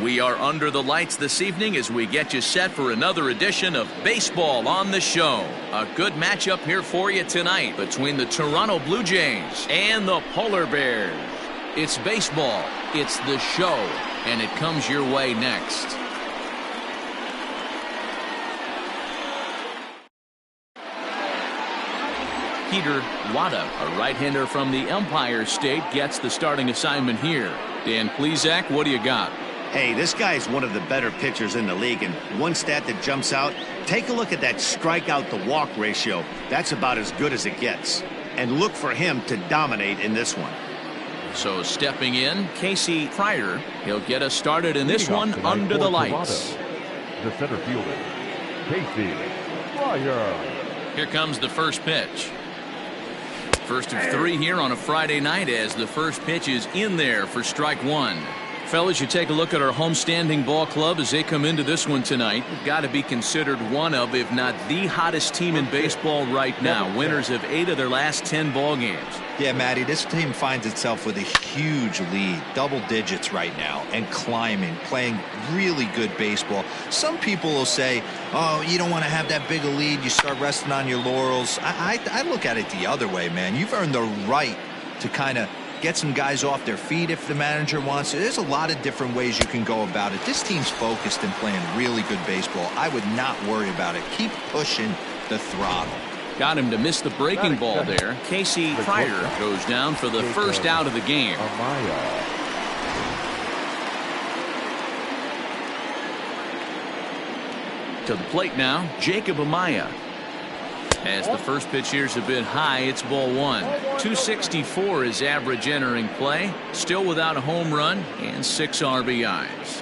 We are under the lights this evening as we get you set for another edition of Baseball on the Show. A good matchup here for you tonight between the Toronto Blue Jays and the Polar Bears. It's baseball, it's the show, and it comes your way next. Peter Wada, a right-hander from the Empire State, gets the starting assignment here. Dan Plesac, what do you got? Hey, this guy is one of the better pitchers in the league, and one stat that jumps out, take a look at that strikeout to walk ratio. That's about as good as it gets. And look for him to dominate in this one. So stepping in, Casey Pryor. He'll get us started in this one under the lights. The center fielder, Casey Pryor. Here comes the first pitch. First of three here on a Friday night as the first pitch is in there for strike one. Fellas, you take a look at our homestanding ball club as they come into this one tonight. Got to be considered one of, if not the hottest team in baseball right now. Winners of 8 of their last 10 ball games. Yeah, Matty, this team finds itself with a huge lead, double digits right now, and climbing, playing really good baseball. Some people will say, oh, you don't want to have that big a lead, you start resting on your laurels. I look at it the other way, man. You've earned the right to kind of get some guys off their feet if the manager wants to. There's a lot of different ways you can go about it. This team's focused and playing really good baseball. I would not worry about it. Keep pushing the throttle. Got him to miss the breaking ball there. Casey Pryor goes down for the first out of the game. To the plate now, Jacob Amaya. As the first pitch here's a bit high, it's ball one. 264 is average entering play. Still without a home run and 6 RBIs.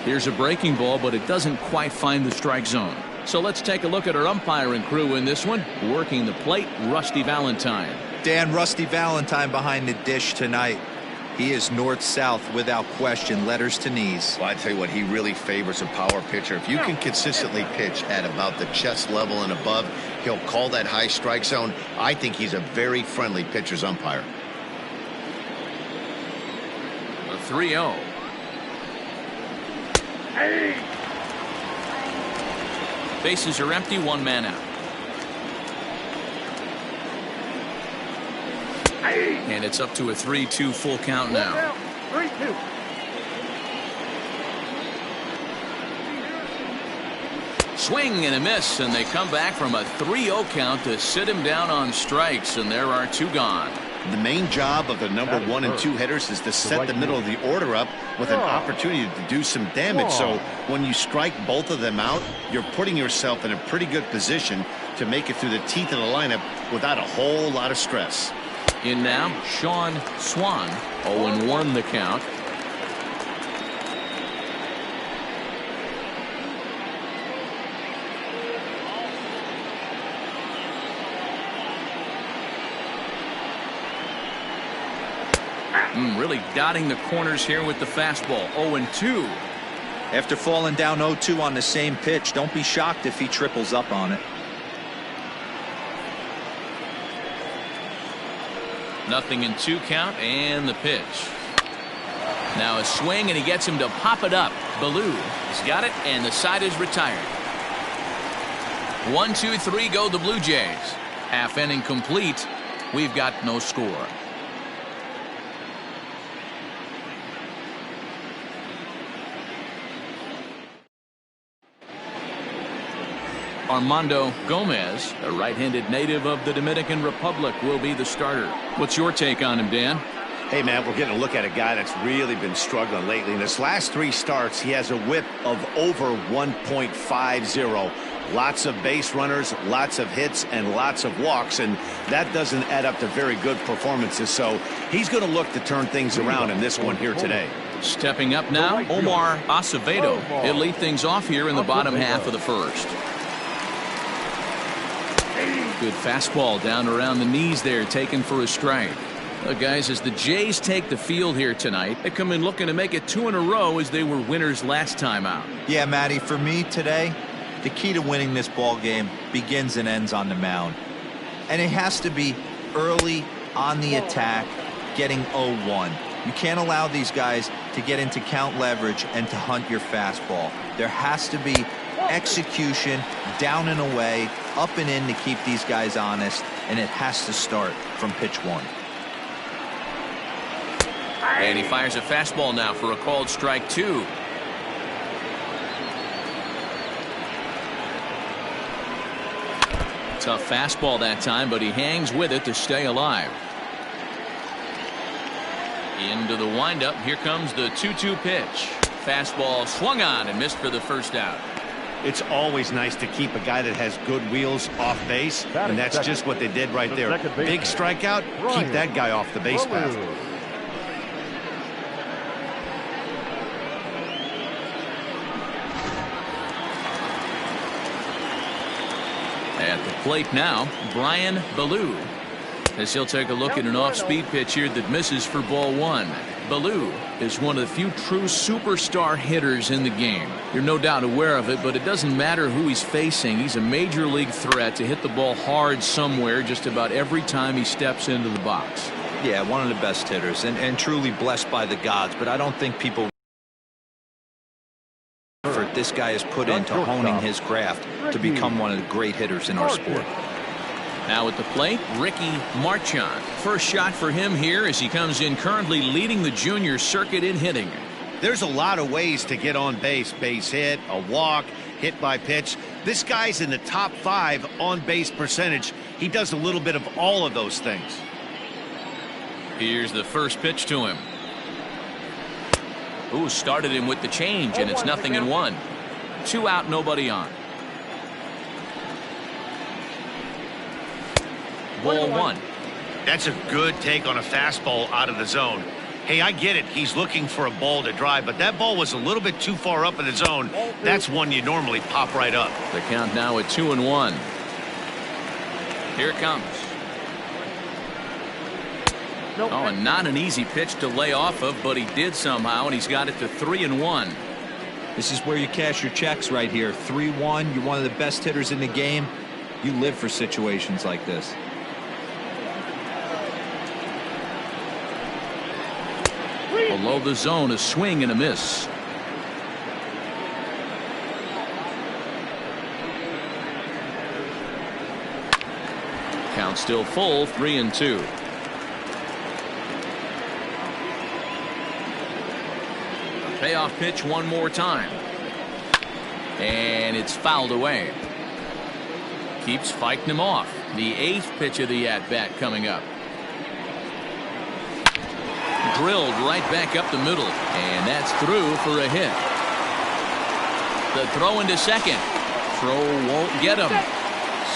Here's a breaking ball, but it doesn't quite find the strike zone. So let's take a look at our umpiring crew in this one. Working the plate, Rusty Valentine. Dan, Rusty Valentine behind the dish tonight. He is north-south without question, letters to knees. Well, I tell you what, he really favors a power pitcher. If you can consistently pitch at about the chest level and above, he'll call that high strike zone. I think he's a very friendly pitcher's umpire. A 3-0. Bases are empty, 1 man out. And it's up to a 3-2 full count now. 3-2. Swing and a miss, and they come back from a 3-0 count to sit him down on strikes, and there are 2 gone. The main job of the number 1 and 2 hitters is to set the middle of the order up with an opportunity to do some damage. So when you strike both of them out, you're putting yourself in a pretty good position to make it through the teeth of the lineup without a whole lot of stress. In now, Sean Swan, 0-1 the count. Really dotting the corners here with the fastball. 0-2. After falling down 0-2 on the same pitch, don't be shocked if he triples up on it. Nothing in 2 count, and the pitch. Now a swing, and he gets him to pop it up. Ballou has got it, and the side is retired. 1, 2, 3 go the Blue Jays. Half inning complete. We've got no score. Armando Gomez, a right-handed native of the Dominican Republic, will be the starter. What's your take on him, Dan? Hey, man, we're getting a look at a guy that's really been struggling lately. In his last 3 starts, he has a whip of over 1.50. Lots of base runners, lots of hits, and lots of walks, and that doesn't add up to very good performances. So he's going to look to turn things around in this one here today. Stepping up now, Omar Acevedo. He'll lead things off here in the bottom half of the first. Good fastball down around the knees there, taken for a strike. Guys, as the Jays take the field here tonight, they come in looking to make it 2 in a row as they were winners last time out. Yeah, Matty, for me today, the key to winning this ball game begins and ends on the mound. And it has to be early on the attack, getting 0-1. You can't allow these guys to get into count leverage and to hunt your fastball. There has to be execution, down and away, up and in to keep these guys honest, and it has to start from pitch 1. And he fires a fastball now for a called strike 2. Tough fastball that time, but he hangs with it to stay alive. Into the windup. Here comes the 2-2 pitch. Fastball swung on and missed for the first out. It's always nice to keep a guy that has good wheels off base, and that's just what they did right there. Big strikeout, keep that guy off the base path. At the plate now, Brian Ballou, as he'll take a look at an off-speed pitch here that misses for ball 1. Ballou is one of the few true superstar hitters in the game. You're no doubt aware of it, but it doesn't matter who he's facing. He's a major league threat to hit the ball hard somewhere just about every time he steps into the box. Yeah, one of the best hitters and truly blessed by the gods, but I don't think people effort this guy has put into honing his craft to become one of the great hitters in our sport. Now at the plate, Ricky Marchand. First shot for him here as he comes in currently leading the junior circuit in hitting. There's a lot of ways to get on base. Base hit, a walk, hit by pitch. This guy's in the top 5 on base percentage. He does a little bit of all of those things. Here's the first pitch to him. Ooh, started him with the change, and it's 0-1. 2 out, nobody on. Ball 1. That's a good take on a fastball out of the zone. Hey, I get it. He's looking for a ball to drive, but that ball was a little bit too far up in the zone. That's one you normally pop right up. The count now at 2-1. Here it comes. Oh, and not an easy pitch to lay off of, but he did somehow, and he's got it to 3-1. This is where you cash your checks right here. 3-1. You're one of the best hitters in the game. You live for situations like this. Below the zone, a swing and a miss. Count still full, 3-2. Payoff pitch one more time. And it's fouled away. Keeps fighting him off. The 8th pitch of the at-bat coming up. Drilled right back up the middle, and that's through for a hit. The throw into second. Throw won't get him.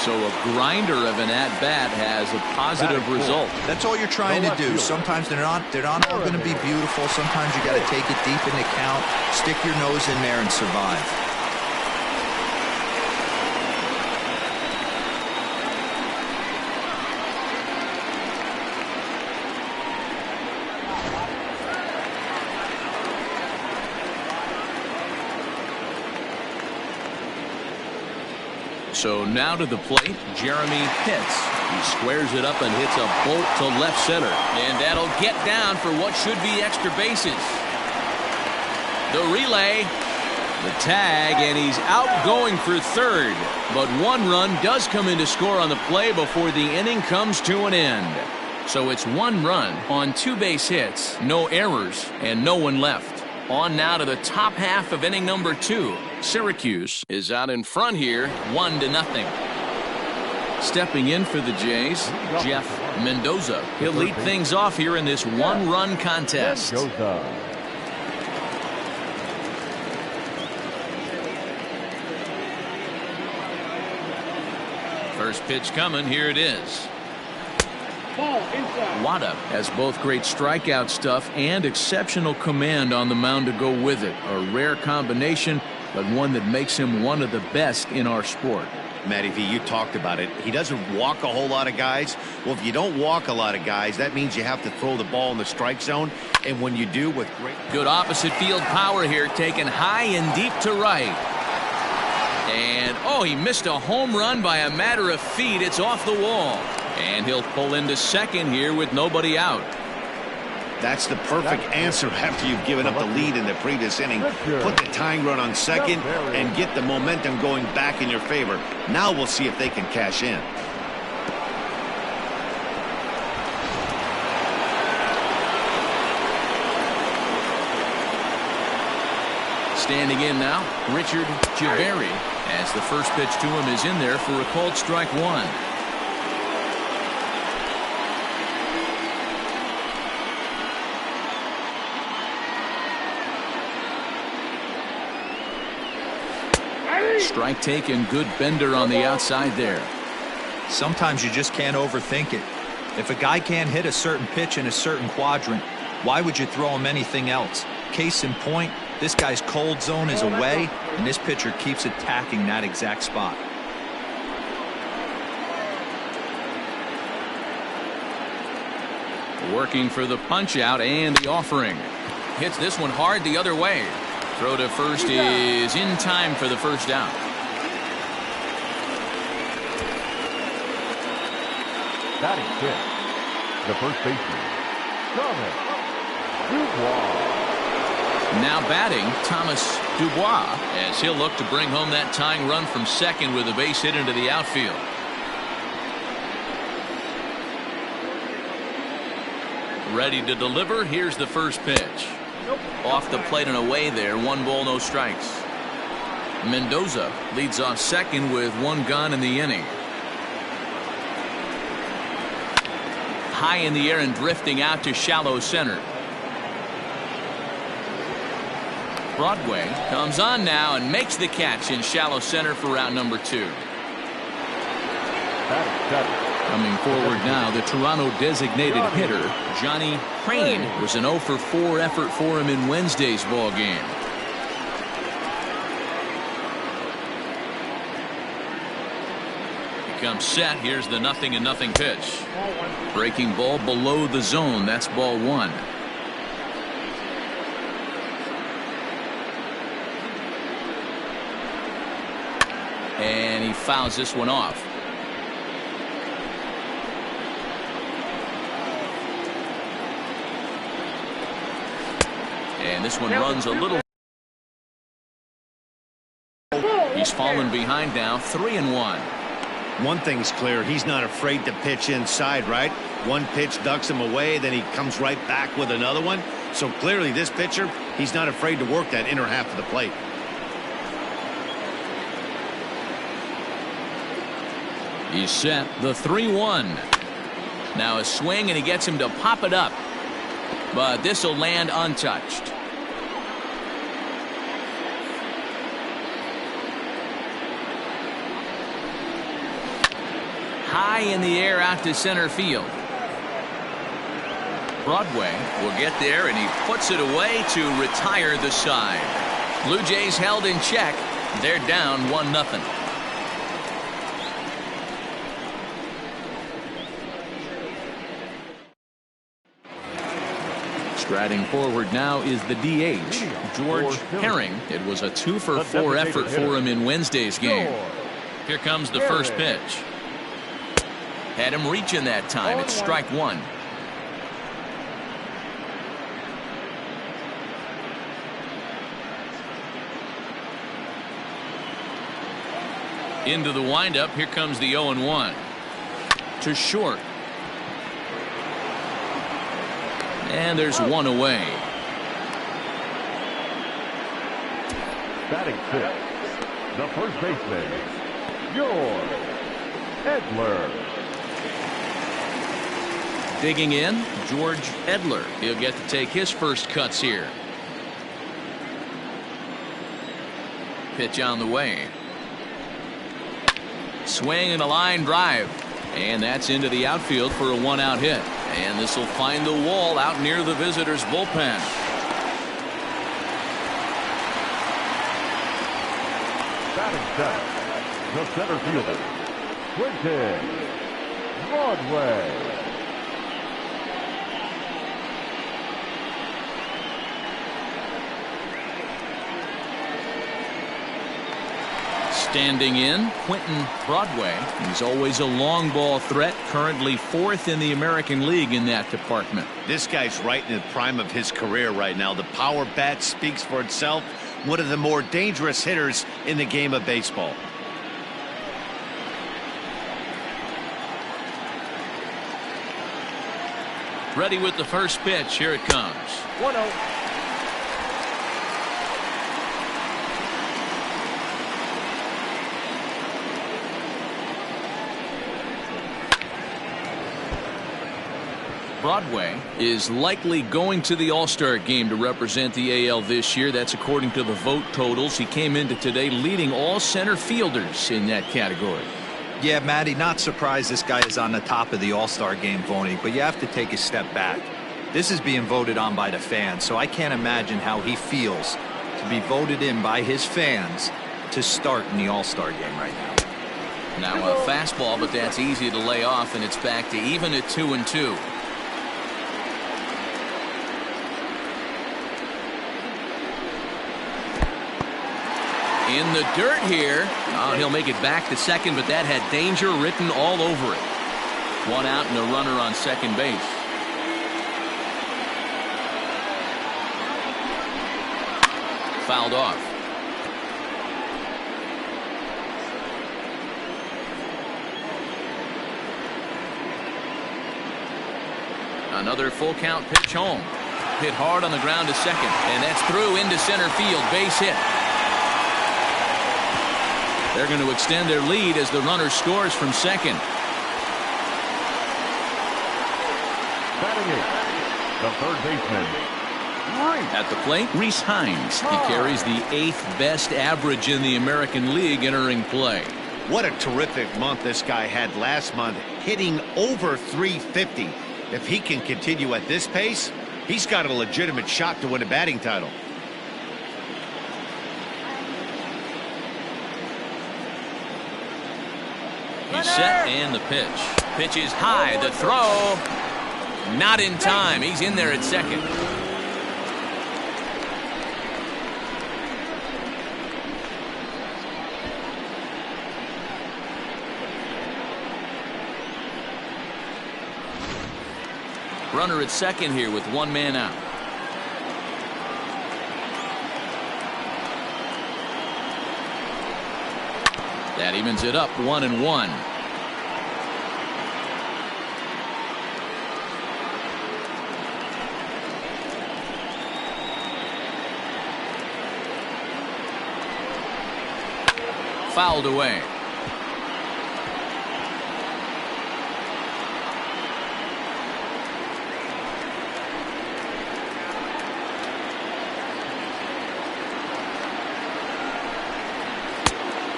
So a grinder of an at-bat has a positive result. That's all you're trying to do. Sometimes they're not all going to be beautiful. Sometimes you got to take it deep in the count, stick your nose in there, and survive. So now to the plate, Jeremy Pitts. He squares it up and hits a bolt to left center. And that'll get down for what should be extra bases. The relay, the tag, and he's out going for third. But one run does come in to score on the play before the inning comes to an end. So it's 1 run on 2 base hits, no errors, and no one left. On now to the top half of inning number 2. Syracuse is out in front here, 1-0. Stepping in for the Jays, Jeff Mendoza. He'll lead things off here in this 1-run contest. First pitch coming, here it is. Wada has both great strikeout stuff and exceptional command on the mound to go with it. A rare combination, but one that makes him one of the best in our sport. Matty V, you talked about it. He doesn't walk a whole lot of guys. Well, if you don't walk a lot of guys, that means you have to throw the ball in the strike zone. And when you do, with great... Good opposite field power here, taken high and deep to right. And, oh, he missed a home run by a matter of feet. It's off the wall. And he'll pull into second here with nobody out. That's the perfect answer after you've given up the lead in the previous inning. Put the tying run on second and get the momentum going back in your favor. Now we'll see if they can cash in. Standing in now, Richard Javeri, as the first pitch to him is in there for a called strike one. Strike taken, good bender on the outside there. Sometimes you just can't overthink it. If a guy can't hit a certain pitch in a certain quadrant, why would you throw him anything else? Case in point, this guy's cold zone is away, and this pitcher keeps attacking that exact spot. Working for the punch out and the offering. Hits this one hard the other way. Throw to first is in time for the first out. Batting fifth, the first baseman, Thomas Dubois. Now batting, Thomas Dubois, as he'll look to bring home that tying run from second with a base hit into the outfield. Ready to deliver. Here's the first pitch. Off the plate and away there. 1 ball, no strikes. Mendoza leads off second with 1 gone in the inning. High in the air and drifting out to shallow center. Broadway comes on now and makes the catch in shallow center for round number 2. Coming forward now, the Toronto designated hitter, Johnny Crane, was an 0 for 4 effort for him in Wednesday's ball game. He comes set. Here's the 0-0 pitch. Breaking ball below the zone. That's ball 1. And he fouls this one off. And this one runs a little. He's fallen behind now, 3-1. One thing's clear, he's not afraid to pitch inside, right? One pitch ducks him away, then he comes right back with another one. So clearly this pitcher, he's not afraid to work that inner half of the plate. He's set, the 3-1. Now a swing and he gets him to pop it up. But this will land untouched. High in the air out to center field. Broadway will get there and he puts it away to retire the side. Blue Jays held in check. They're down 1-0. Striding forward now is the DH, George Herring. It was a 2 for 4 effort for him in Wednesday's game. Here comes the first pitch. Had him reaching that time. It's strike 1. Into the windup. Here comes the 0-1. To short. And there's one away. Batting fifth, the first baseman, George Edler. Digging in, George Edler. He'll get to take his first cuts here. Pitch on the way. Swing and a line drive. And that's into the outfield for a 1-out hit. And this will find the wall out near the visitors' bullpen. Batting seventh, the center fielder, Quentin Broadway. Standing in, Quentin Broadway. He's always a long ball threat, currently 4th in the American League in that department. This guy's right in the prime of his career right now. The power bat speaks for itself. One of the more dangerous hitters in the game of baseball. Ready with the first pitch. Here it comes. 1-0. Broadway is likely going to the All-Star game to represent the AL this year. That's according to the vote totals. He came into today leading all center fielders in that category. Yeah, Matty, not surprised this guy is on the top of the All-Star game voting, but you have to take a step back. This is being voted on by the fans, so I can't imagine how he feels to be voted in by his fans to start in the All-Star game right now. Now a fastball, but that's easy to lay off, and it's back to even at 2-2. In the dirt here. Oh, he'll make it back to second, but that had danger written all over it. One out and a runner on second base. Fouled off. Another full count pitch home. Hit hard on the ground to second, and that's through into center field. Base hit. They're going to extend their lead as the runner scores from second. Batting it, the third baseman, Reese. At the plate, Reese Hines. He carries the 8th best average in the American League entering play. What a terrific month this guy had last month, hitting over 350. If he can continue at this pace, he's got a legitimate shot to win a batting title. He's set and the pitch. Pitch is high. The throw. Not in time. He's in there at second. Runner at second here with one man out. That evens it up 1-1. Fouled away.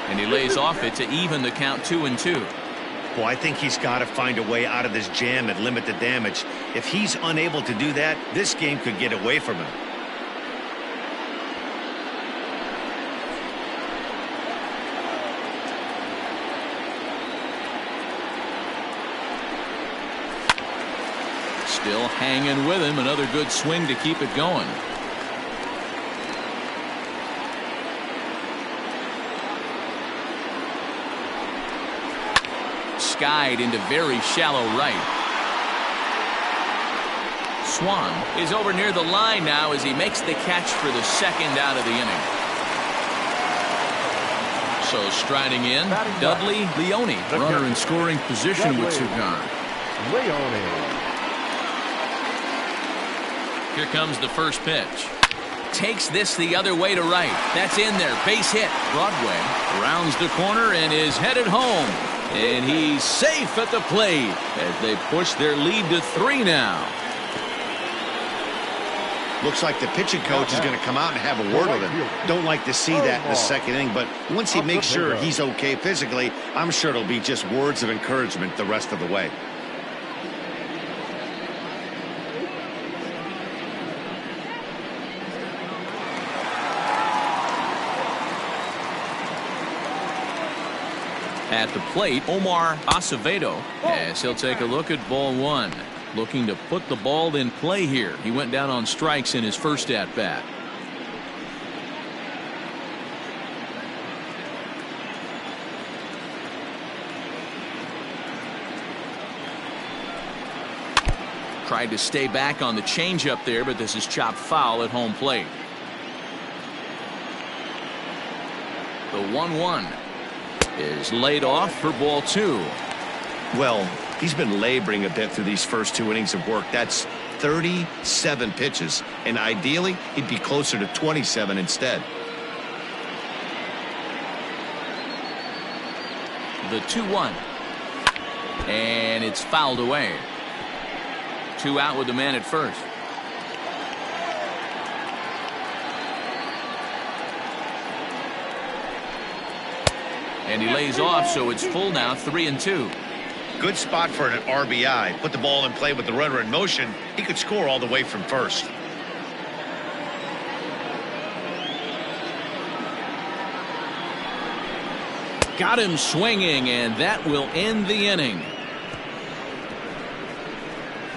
And he lays off it to even the count 2-2. Well, I think he's got to find a way out of this jam and limit the damage. If he's unable to do that, this game could get away from him. Still hanging with him. Another good swing to keep it going. Skied into very shallow right. Swan is over near the line now as he makes the catch for the second out of the inning. So striding in, Dudley Leone, runner in scoring position with two gone. Leone. Here comes the first pitch. Takes this the other way to right. That's in there. Base hit. Broadway rounds the corner and is headed home. And he's safe at the plate as they push their lead to 3 now. Looks like the pitching coach is going to come out and have a word with him. Don't like to see that in the second inning, but once he makes sure he's okay physically, I'm sure it'll be just words of encouragement the rest of the way. At the plate, Omar Acevedo, as he'll take a look at ball one. Looking to put the ball in play here. He went down on strikes in his first at-bat. Tried to stay back on the changeup there, but this is chopped foul at home plate. The 1-1 is laid off for ball 2. Well, he's been laboring a bit through these first 2 innings of work. That's 37 pitches, and ideally he'd be closer to 27 instead. The 2-1, and it's fouled away. 2 out with the man at first. And he lays off, so it's full now, 3-2. Good spot for an RBI. Put the ball in play with the runner in motion. He could score all the way from first. Got him swinging, and that will end the inning.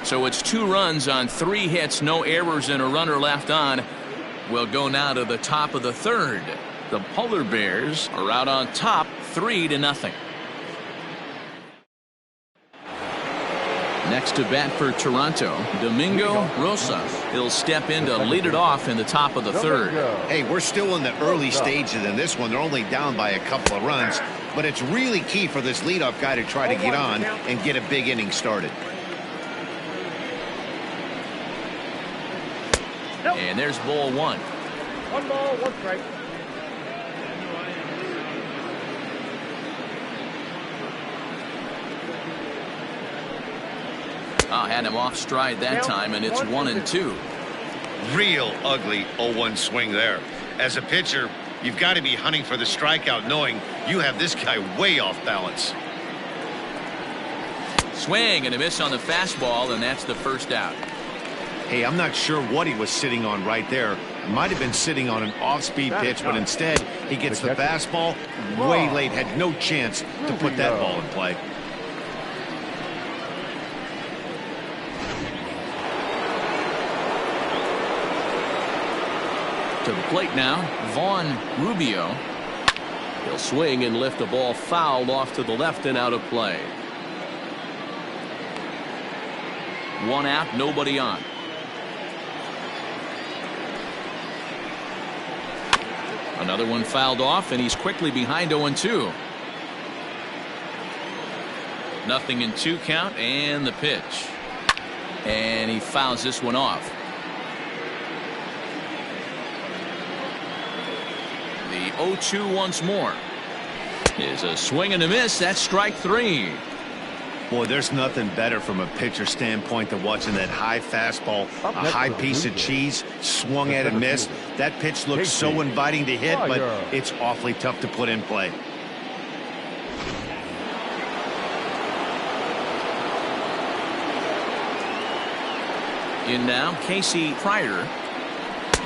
So it's 2 runs on 3 hits, no errors, and a runner left on. We'll go now to the top of the 3rd. The Polar Bears are out on top, 3-0. Next to bat for Toronto, Domingo Rosas. He'll step in to lead it off in the top of the 3rd. Hey, we're still in the early stages in this one. They're only down by a couple of runs, but it's really key for this leadoff guy to try to get on and get a big inning started. And there's ball 1. 1 ball, 1 strike. Had him off stride that time, and it's 1-2. Real ugly 0-1 swing there. As a pitcher, you've got to be hunting for the strikeout, knowing you have this guy way off balance. Swing and a miss on the fastball, and that's the first out. Hey, I'm not sure what he was sitting on right there. Might have been sitting on an off-speed pitch, but instead he gets the fastball way late. Had no chance to put that ball in play. To the plate now, Vaughn Rubio. He'll swing and lift the ball foul off to the left and out of play. 1 out, nobody on. Another one fouled off, and he's quickly behind 0-2. 0-2 count, and the pitch. And he fouls this one off. The 0-2 once more. Is a swing and a miss. That's strike 3. Boy, there's nothing better from a pitcher standpoint than watching that high fastball, a high piece of cheese, swung at and missed. That pitch looks so inviting to hit, but it's awfully tough to put in play. In now, Casey Pryor,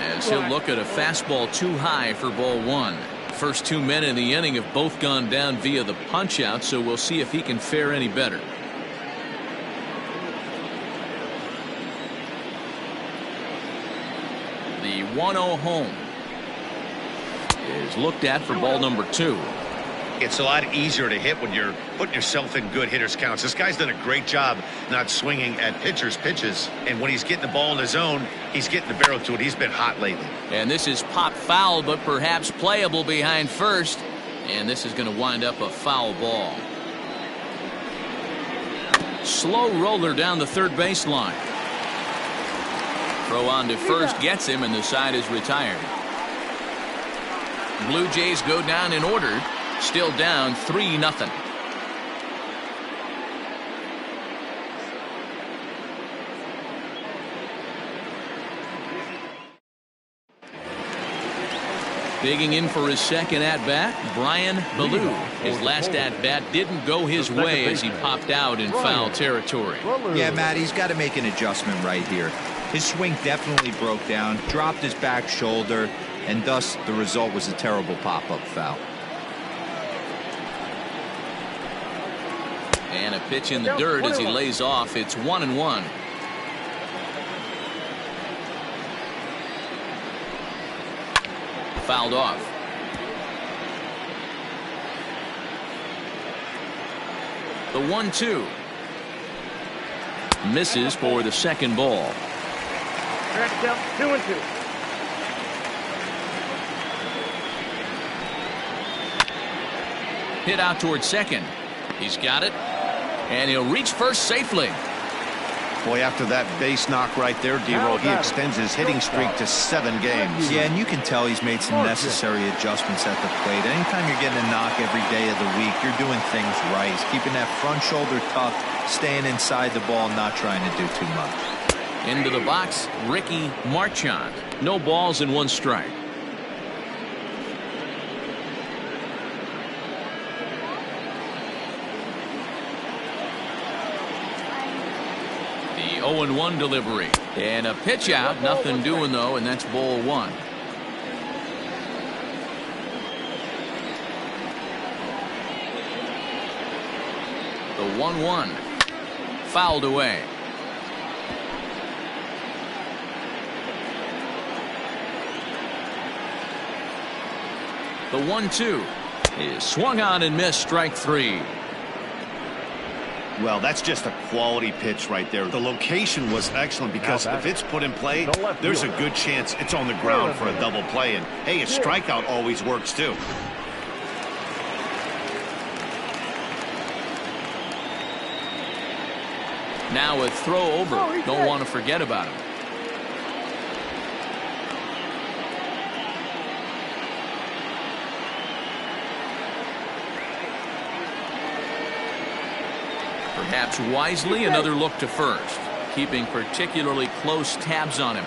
as he'll look at a fastball too high for ball 1. First 2 men in the inning have both gone down via the punch out, so we'll see if he can fare any better. The 1-0 home is looked at for ball number 2. It's a lot easier to hit when you're putting yourself in good hitters counts. This guy's done a great job not swinging at pitchers' pitches. And when he's getting the ball in his zone, he's getting the barrel to it. He's been hot lately. And this is pop foul, but perhaps playable behind first. And this is going to wind up a foul ball. Slow roller down the third baseline. Throw on to first gets him, and the side is retired. Blue Jays go down in order. Still down 3-0. Digging in for his second at-bat, Brian Ballou. His last at-bat didn't go his way as he popped out in foul territory. Yeah, Matt, he's got to make an adjustment right here. His swing definitely broke down, dropped his back shoulder, and thus the result was a terrible pop-up foul. And a pitch in the dirt as he lays off. It's 1-1. Fouled off. The 1-2. Misses for the second ball. Track down 2-2. Hit out towards second. He's got it. And he'll reach first safely. Boy, after that base knock right there, D-Roll, he extends his hitting streak to 7 games. Yeah, and you can tell he's made some necessary adjustments at the plate. Anytime you're getting a knock every day of the week, you're doing things right. He's keeping that front shoulder tucked, staying inside the ball, not trying to do too much. Into the box, Ricky Marchand. No balls and 1 strike. The 0-1 delivery. And a pitch out. Nothing doing, though, and that's ball 1. The 1-1. Fouled away. The 1-2 is swung on and missed. Strike 3. Well, that's just a quality pitch right there. The location was excellent because if it's put in play, there's a good chance it's on the ground for a double play. And, hey, a strikeout always works, too. Now a throw over. Don't want to forget about him. Perhaps wisely, another look to first, keeping particularly close tabs on him.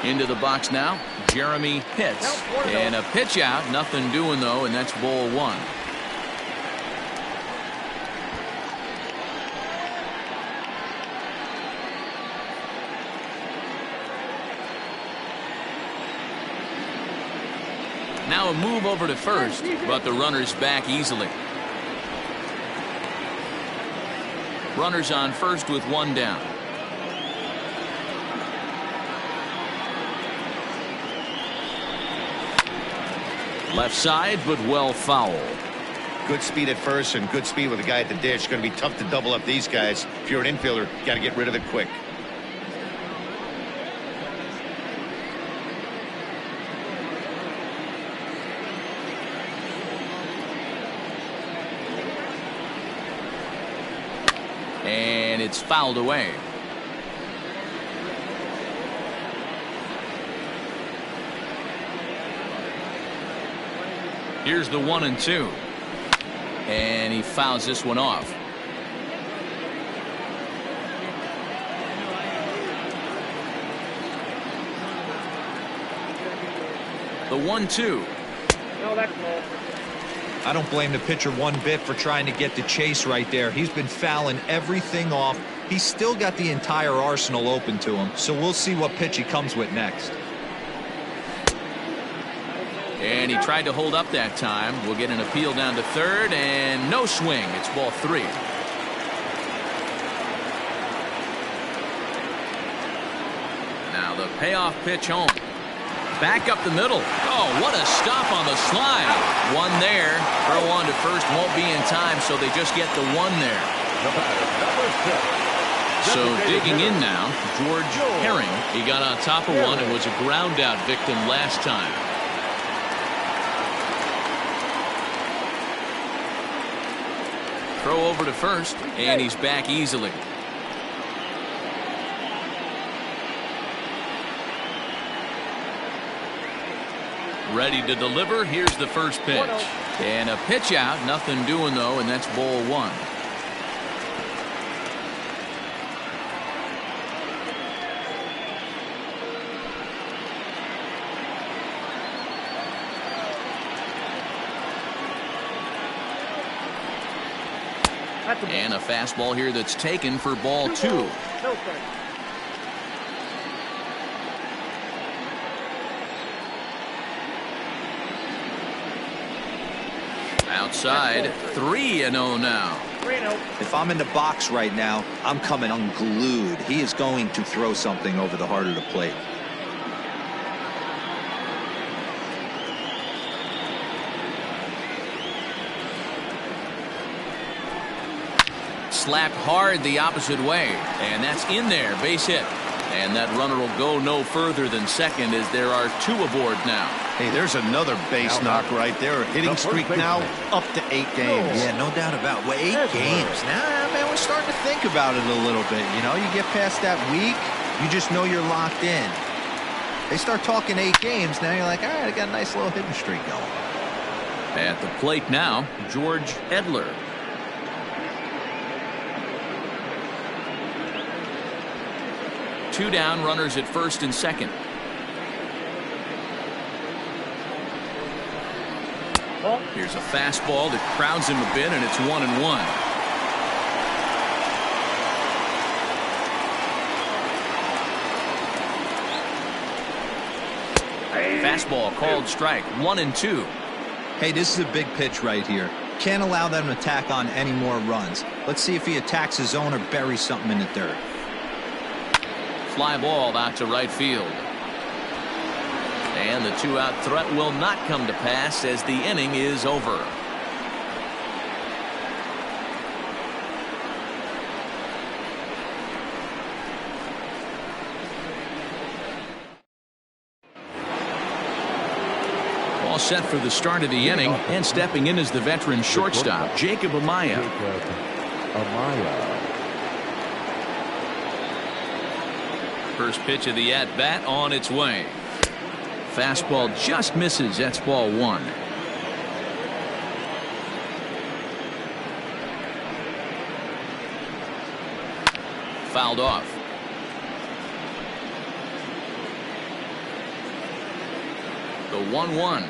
Into the box now, Jeremy Pitts. And a pitch out, nothing doing though, and that's ball 1. Now a move over to first, but the runner's back easily. Runners on first with 1 down. Left side, but well foul. Good speed at first and good speed with a guy at the dish. Going to be tough to double up these guys. If you're an infielder, you got to get rid of it quick. And it's fouled away. Here's the 1-2. And he fouls this one off. The 1-2. No, that's low. I don't blame the pitcher one bit for trying to get the chase right there. He's been fouling everything off. He's still got the entire arsenal open to him. So we'll see what pitch he comes with next. And he tried to hold up that time. We'll get an appeal down to third, and no swing. It's ball 3. Now the payoff pitch home. Back up the middle. Oh, what a stop on the slide. 1 there. Throw on to first won't be in time, so they just get the 1 there. So digging in now, George Herring. He got on top of one and was a ground out victim last time. Throw over to first, and he's back easily. Ready to deliver. Here's the first pitch. And a pitch out. Nothing doing, though, and that's ball 1. And a fastball here that's taken for ball 2. Outside, 3-0 now. If I'm in the box right now, I'm coming unglued. He is going to throw something over the heart of the plate. slapped hard the opposite way, and that's in there. Base hit. And that runner will go no further than second as there are 2 aboard now. Hey, there's another base knock right there. Hitting streak now up to 8 games. Yeah, no doubt about it. Well, 8 games. Now, man, we're starting to think about it a little bit. You know, you get past that week, you just know you're locked in. They start talking 8 games, now you're like, all right, I got a nice little hitting streak going. At the plate now, George Edler. Two down, runners at first and second. Here's a fastball that crowds him a bit, and it's 1-1. Fastball called strike. 1-2. Hey, this is a big pitch right here. Can't allow them to tack on any more runs. Let's see if he attacks his zone or buries something in the dirt. Fly ball out to right field. And the 2-out threat will not come to pass as the inning is over. All set for the start of the inning, and stepping in as the veteran shortstop, Jacob Amaya. First pitch of the at-bat on its way. Fastball just misses. That's ball 1. Fouled off. The 1-1.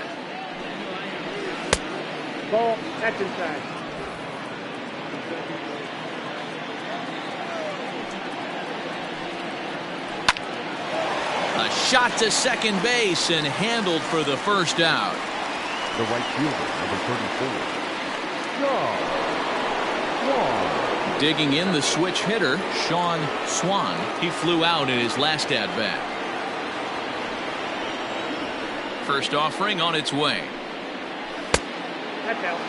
Ball, that's inside. A shot to second base and handled for the first out. The right fielder, number 34. Digging in the switch hitter, Sean Swan. He flew out in his last at-bat. First offering on its way. That's out.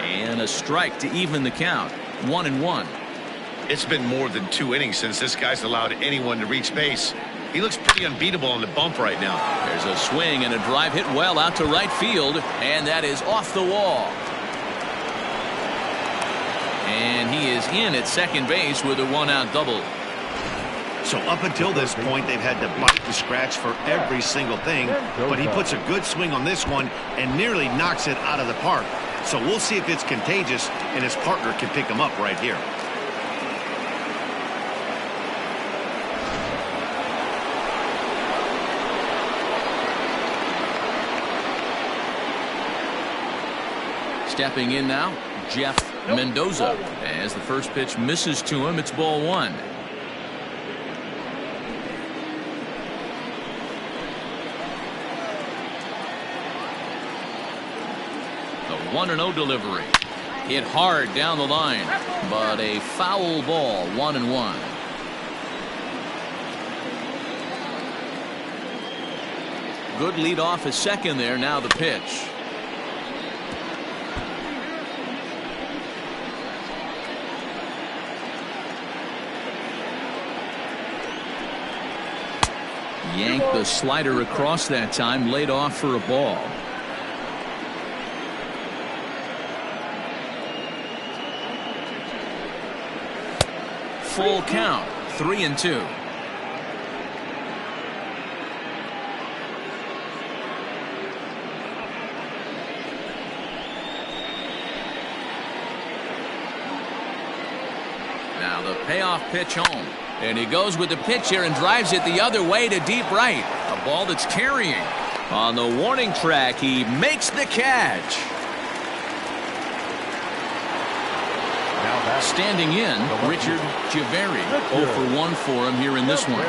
And a strike to even the count. 1-1. It's been more than 2 innings since this guy's allowed anyone to reach base. He looks pretty unbeatable on the bump right now. There's a swing and a drive hit well out to right field, and that is off the wall. And he is in at second base with a 1-out double. So up until this point, they've had to bite and scratch for every single thing, but he puts a good swing on this one and nearly knocks it out of the park. So we'll see if it's contagious and his partner can pick him up right here. Stepping in now, Jeff Mendoza. As the first pitch misses to him, it's ball 1. The 1-0 delivery. Hit hard down the line, but a foul ball. 1-1. Good lead off at second there. Now the pitch. Yanked the slider across that time, laid off for a ball. Full count, 3-2. Now the payoff pitch home. And he goes with the pitch here and drives it the other way to deep right. A ball that's carrying. On the warning track, he makes the catch. Standing in, Richard Javeri. 0 for 1 for him here in this one.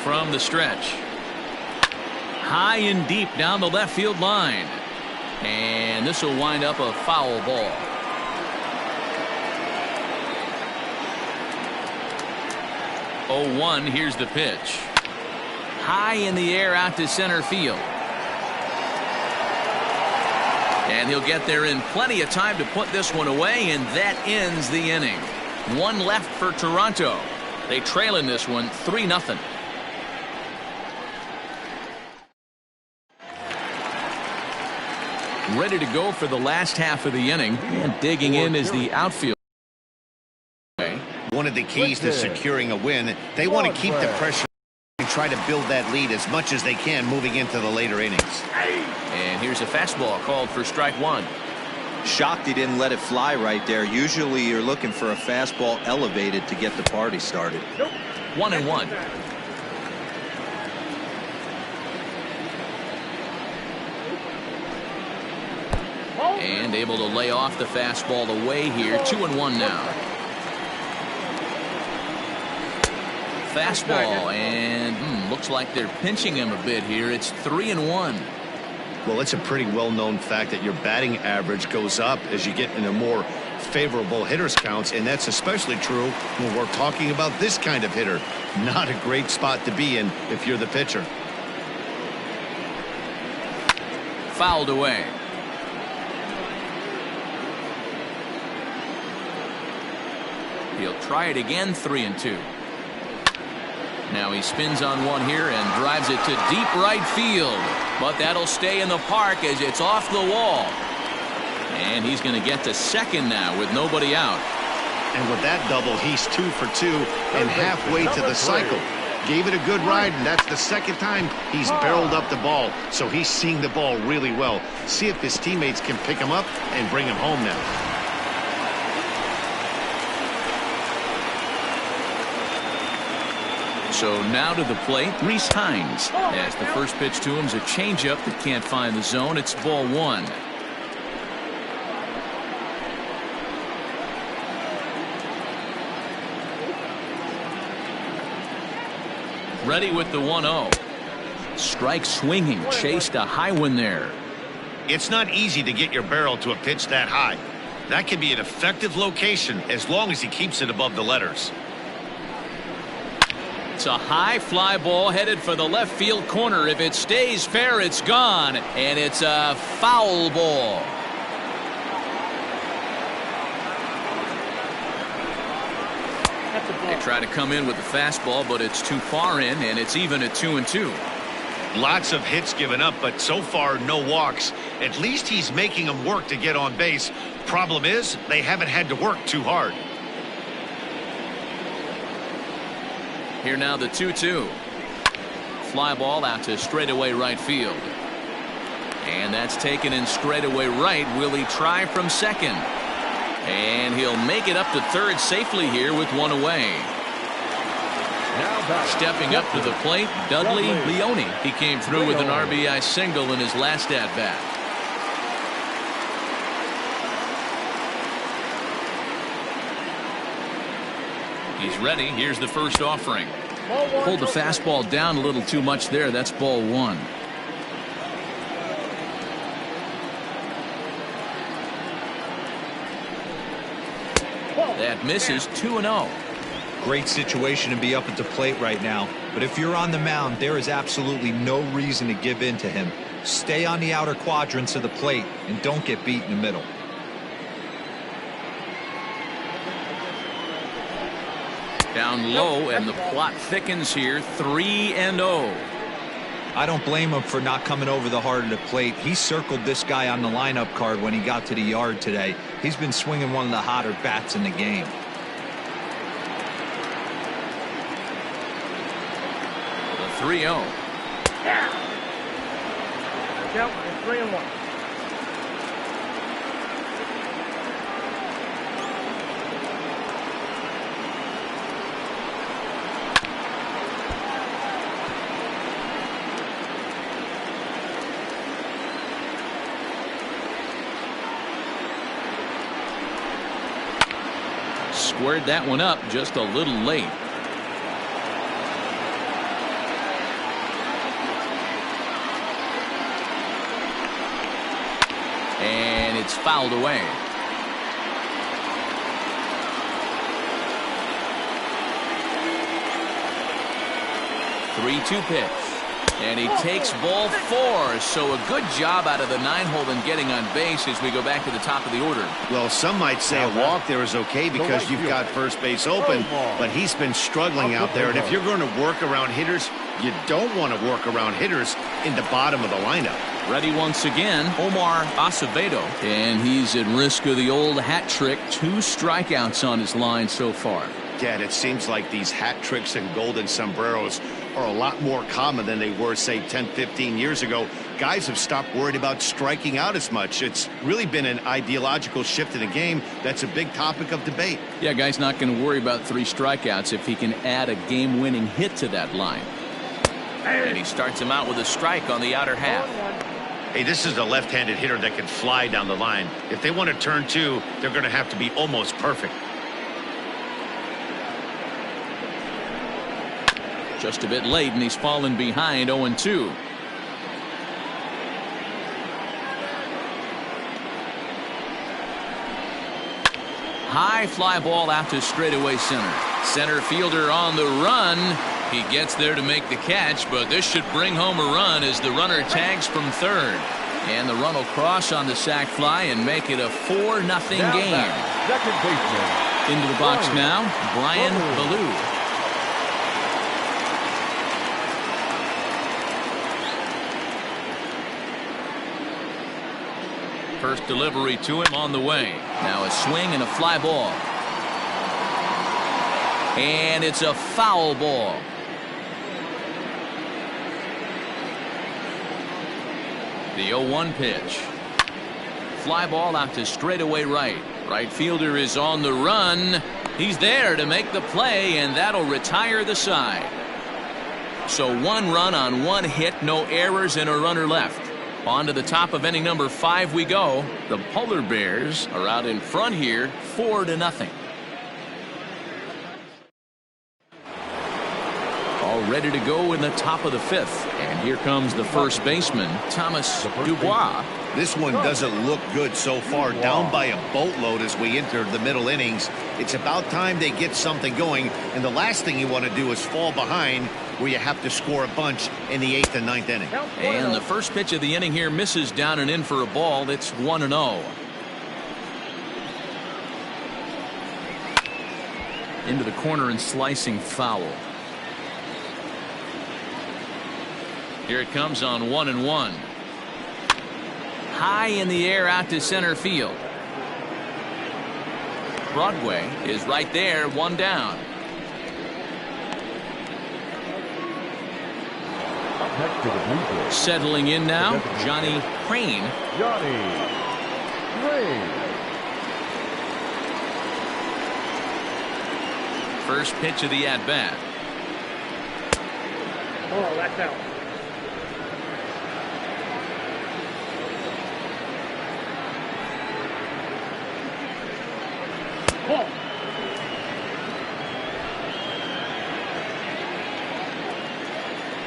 From the stretch. High and deep down the left field line. And this will wind up a foul ball. 0-1. Here's the pitch. High in the air out to center field. And he'll get there in plenty of time to put this one away, and that ends the inning. One left for Toronto. They trail in this one 3-0. Ready to go for the last half of the inning, and digging in is the outfield. One of the keys to securing a win, they want to keep the pressure and try to build that lead as much as they can moving into the later innings. And here's a fastball called for strike one. Shocked he didn't let it fly right there. Usually you're looking for a fastball elevated to get the party started. 1-1. And able to lay off the fastball away here. 2-1 now. Fastball, and looks like they're pinching him a bit here. It's 3-1. Well, it's a pretty well-known fact that your batting average goes up as you get into more favorable hitters counts, and that's especially true when we're talking about this kind of hitter. Not a great spot to be in if you're the pitcher. Fouled away. He'll try it again. 3-2. Now he spins on one here and drives it to deep right field, but that'll stay in the park as it's off the wall. And he's going to get to second now with nobody out. And with that double, he's 2 for 2 and halfway to the cycle. Gave it a good ride, and that's the second time he's barreled up the ball. So he's seeing the ball really well. See if his teammates can pick him up and bring him home now. So now to the plate, Reese Hines. As the first pitch to him is a changeup that can't find the zone. It's ball one. Ready with the 1-0. Strike swinging, chased a high one there. It's not easy to get your barrel to a pitch that high. That can be an effective location as long as he keeps it above the letters. It's a high fly ball headed for the left field corner. If it stays fair, it's gone, and it's a foul ball. They try to come in with the fastball, but it's too far in, and it's even at 2-2. Lots of hits given up, but so far no walks. At least he's making them work to get on base. Problem is, they haven't had to work too hard. Here now the 2-2. Fly ball out to straightaway right field. And that's taken in straightaway right. Will he try from second? And he'll make it up to third safely here with one away. Stepping up to the plate, Dudley Leone. He came through with an RBI single in his last at-bat. He's ready. Here's the first offering. Pulled the fastball down a little too much there. That's ball one. That misses. 2-0. Great situation to be up at the plate right now. But if you're on the mound, there is absolutely no reason to give in to him. Stay on the outer quadrants of the plate and don't get beat in the middle. Down low, and the plot thickens here. 3-0. I don't blame him for not coming over the heart of the plate. He circled this guy on the lineup card when he got to the yard today. He's been swinging one of the hotter bats in the game. The 3-0. Yep, 3-1. Squared that one up just a little late. And it's fouled away. 3-2 pitch. And he takes ball 4. So a good job out of the 9-hole in getting on base as we go back to the top of the order. Well, some might say a walk there is okay because you've got first base open, but he's been struggling out there. And if you're going to work around hitters, you don't want to work around hitters in the bottom of the lineup. Ready once again, Omar Acevedo. And he's at risk of the old hat trick. 2 strikeouts on his line so far. Dad, it seems like these hat tricks and golden sombreros are a lot more common than they were, say, 10, 15 years ago. Guys have stopped worried about striking out as much. It's really been an ideological shift in the game that's a big topic of debate. Yeah, guy's not going to worry about 3 strikeouts if he can add a game-winning hit to that line. And he starts him out with a strike on the outer half. Hey, this is a left-handed hitter that can fly down the line. If they want to turn 2, they're going to have to be almost perfect. Just a bit late, and he's fallen behind 0-2. High fly ball out to straightaway center. Center fielder on the run. He gets there to make the catch, but this should bring home a run as the runner tags from third. And the run will cross on the sac fly and make it a 4-0 game. Second baseman. Into the box now, Brian Ballou. First delivery to him on the way. Now a swing and a fly ball. And it's a foul ball. The 0-1 pitch. Fly ball out to straightaway right. Right fielder is on the run. He's there to make the play, and that'll retire the side. So 1 run on 1 hit, no errors, and a runner left. On to the top of inning number 5 we go. The Polar Bears are out in front here, 4-0. All ready to go in the top of the 5th. And here comes the first baseman, Thomas Dubois. This one doesn't look good so far. Down by a boatload as we enter the middle innings. It's about time they get something going. And the last thing you want to do is fall behind where you have to score a bunch in the 8th and 9th inning. And the first pitch of the inning here misses down and in for a ball. It's 1-0. Into the corner and slicing foul. Here it comes on 1-1. High in the air out to center field. Broadway is right there, 1 down. Next to the Bluejays. Settling in now, Johnny Crane. Johnny Crane. First pitch of the at-bat. Oh, that's out. Ball.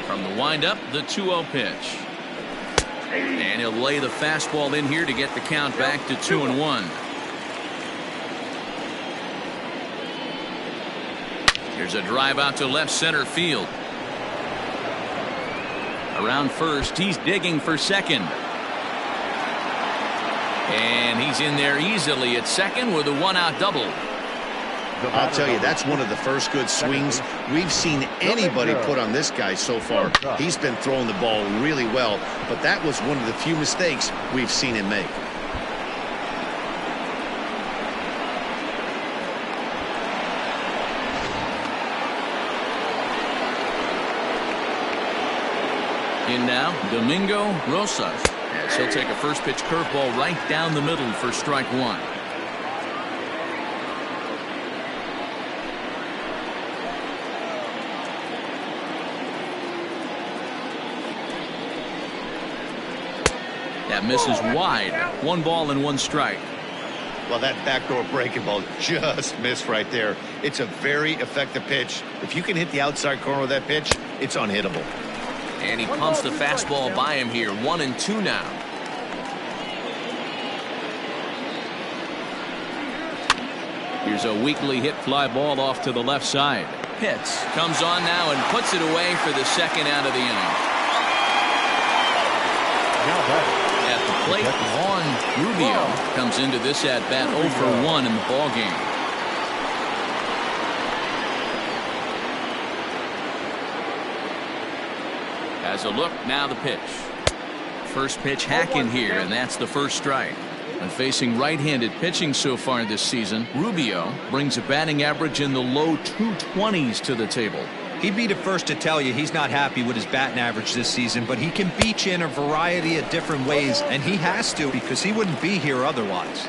From the windup, the 2-0 pitch. And he'll lay the fastball in here to get the count back to 2-1. Here's a drive out to left center field. Around first, he's digging for second. And he's in there easily at second with a 1-out double. I'll tell you, that's one of the first good swings we've seen anybody put on this guy so far. He's been throwing the ball really well, but that was one of the few mistakes we've seen him make. In now, Domingo Rosas, as he'll take a first pitch curveball right down the middle for strike 1. That misses wide. 1 ball and 1 strike. Well, that backdoor breaking ball just missed right there. It's a very effective pitch. If you can hit the outside corner of that pitch, it's unhittable. And he pumps the fastball by him here. 1-2 now. Here's a weakly hit fly ball off to the left side. Pitts comes on now and puts it away for the second out of the inning. At the plate, Vaughn Rubio comes into this at-bat 0 for 1 in the ballgame. As a look, now the pitch. First pitch hacking here, and that's the first strike. And facing right-handed pitching so far this season, Rubio brings a batting average in the low 220s to the table. He'd be the first to tell you he's not happy with his batting average this season, but he can beat you in a variety of different ways, and he has to because he wouldn't be here otherwise.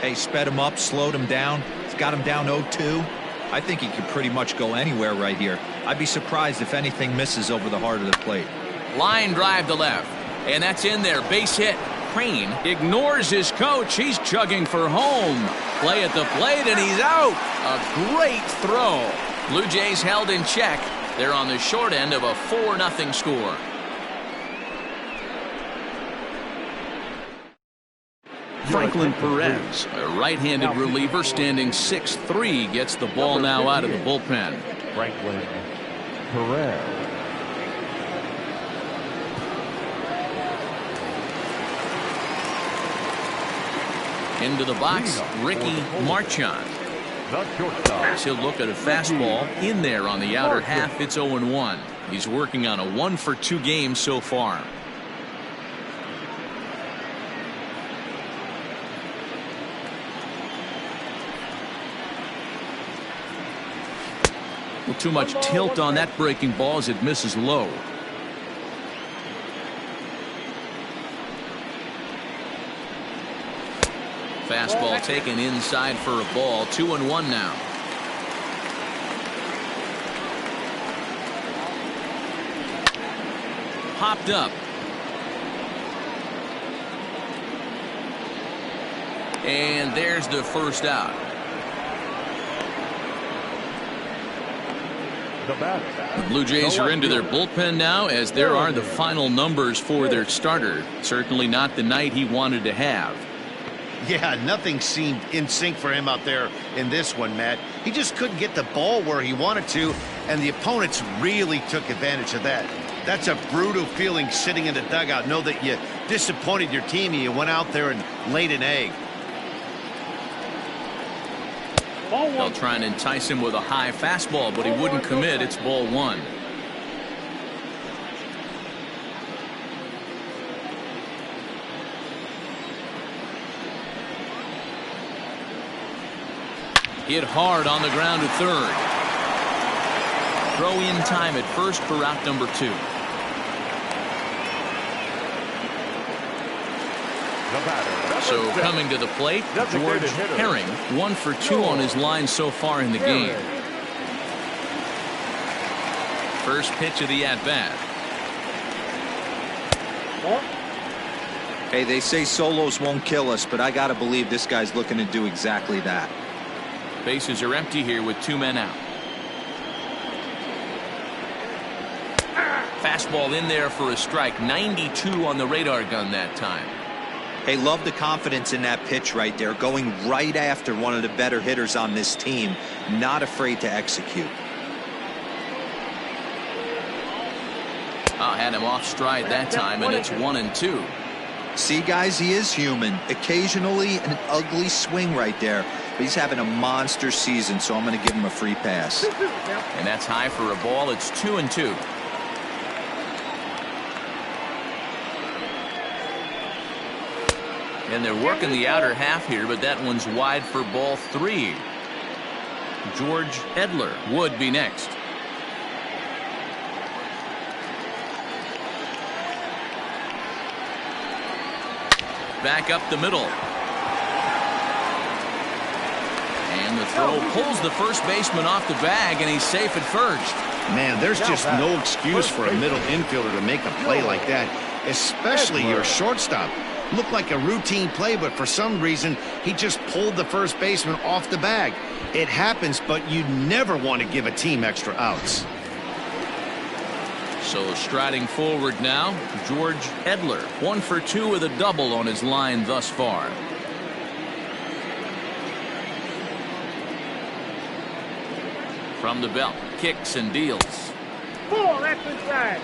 Hey, sped him up, slowed him down. He's got him down 0-2. I think he could pretty much go anywhere right here. I'd be surprised if anything misses over the heart of the plate. Line drive to left, and that's in there. Base hit. Crane ignores his coach. He's chugging for home. Play at the plate, and he's out. A great throw. Blue Jays held in check. They're on the short end of a 4-0 score. Franklin Perez, a right-handed reliever standing 6'3", gets the ball now out of the bullpen. Franklin Perez. Into the box, Ricky Marchand. As he'll look at a fastball in there on the outer half. It's 0-1. He's working on a 1 for 2 game so far. Well, too much tilt on that breaking ball as it misses low. Fastball taken inside for a ball. 2-1 now. Popped up. And there's the first out. The Blue Jays are into their bullpen now, as there are the final numbers for their starter. Certainly not the night he wanted to have. Yeah, nothing seemed in sync for him out there in this one, Matt. He just couldn't get the ball where he wanted to, and the opponents really took advantage of that. That's a brutal feeling sitting in the dugout. Know that you disappointed your team and you went out there and laid an egg. They'll try and entice him with a high fastball, but he wouldn't commit. It's ball 1. Hit hard on the ground to third. Throw in time at first for out number 2. So coming to the plate, George Herring, 1 for 2 on his line so far in the game. First pitch of the at-bat. Hey, they say solos won't kill us, but I gotta believe this guy's looking to do exactly that. Bases are empty here with 2 men out. Fastball in there for a strike. 92 on the radar gun that time. Hey, love the confidence in that pitch right there, going right after one of the better hitters on this team, not afraid to execute. Had him off stride that time, and it's 1-2. See, guys, he is human. Occasionally an ugly swing right there, but he's having a monster season, so I'm going to give him a free pass. And that's high for a ball. It's 2-2. And they're working the outer half here, but that one's wide for ball 3. George Edler would be next. Back up the middle. And the throw pulls the first baseman off the bag, and he's safe at first. Man, there's just no excuse for a middle infielder to make a play like that, especially your shortstop. Looked like a routine play, but for some reason, he just pulled the first baseman off the bag. It happens, but you never want to give a team extra outs. So striding forward now, George Edler, 1 for 2 with a double on his line thus far. From the belt, kicks and deals. Ball, that's inside.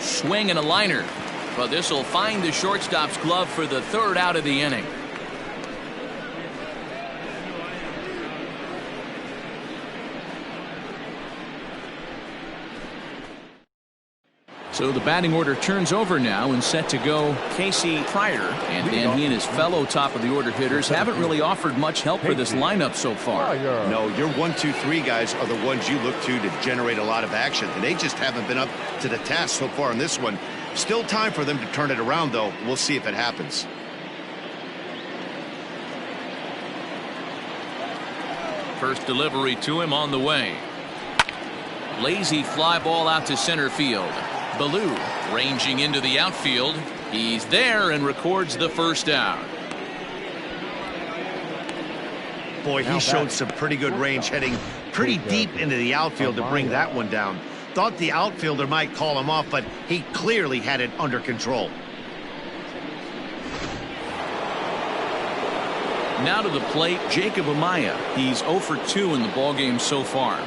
Swing and a liner. But this will find the shortstop's glove for the third out of the inning. So the batting order turns over now and set to go Casey Pryor. And then he and his fellow top of the order hitters haven't really offered much help for this lineup so far. No, your 1, 2, 3 guys are the ones you look to generate a lot of action. And they just haven't been up to the task so far in this one. Still time for them to turn it around, though. We'll see if it happens. First delivery to him on the way. Lazy fly ball out to center field. Ballou ranging into the outfield. He's there and records the first out. Boy, he showed some pretty good range heading pretty deep into the outfield to bring that one down. Thought the outfielder might call him off, but he clearly had it under control. Now to the plate, Jacob Amaya. He's 0 for 2 in the ballgame so far.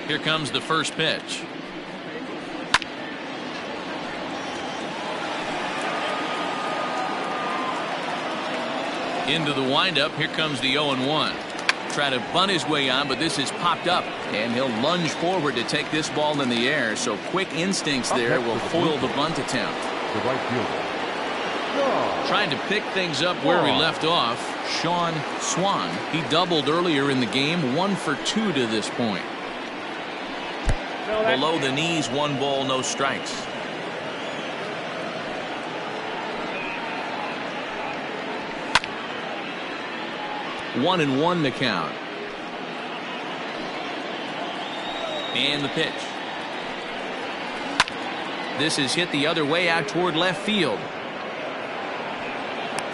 Here comes the first pitch. Into the windup. Here comes the 0-1. Try to bunt his way on, but this is popped up, and he'll lunge forward to take this ball in the air. So quick instincts there will foil the bunt attempt. The right fielder. Trying to pick things up where he left off. Sean Swan. He doubled earlier in the game. 1 for 2 to this point. Below the knees, 1 ball, no strikes. One and 1 to count. And the pitch. This is hit the other way out toward left field.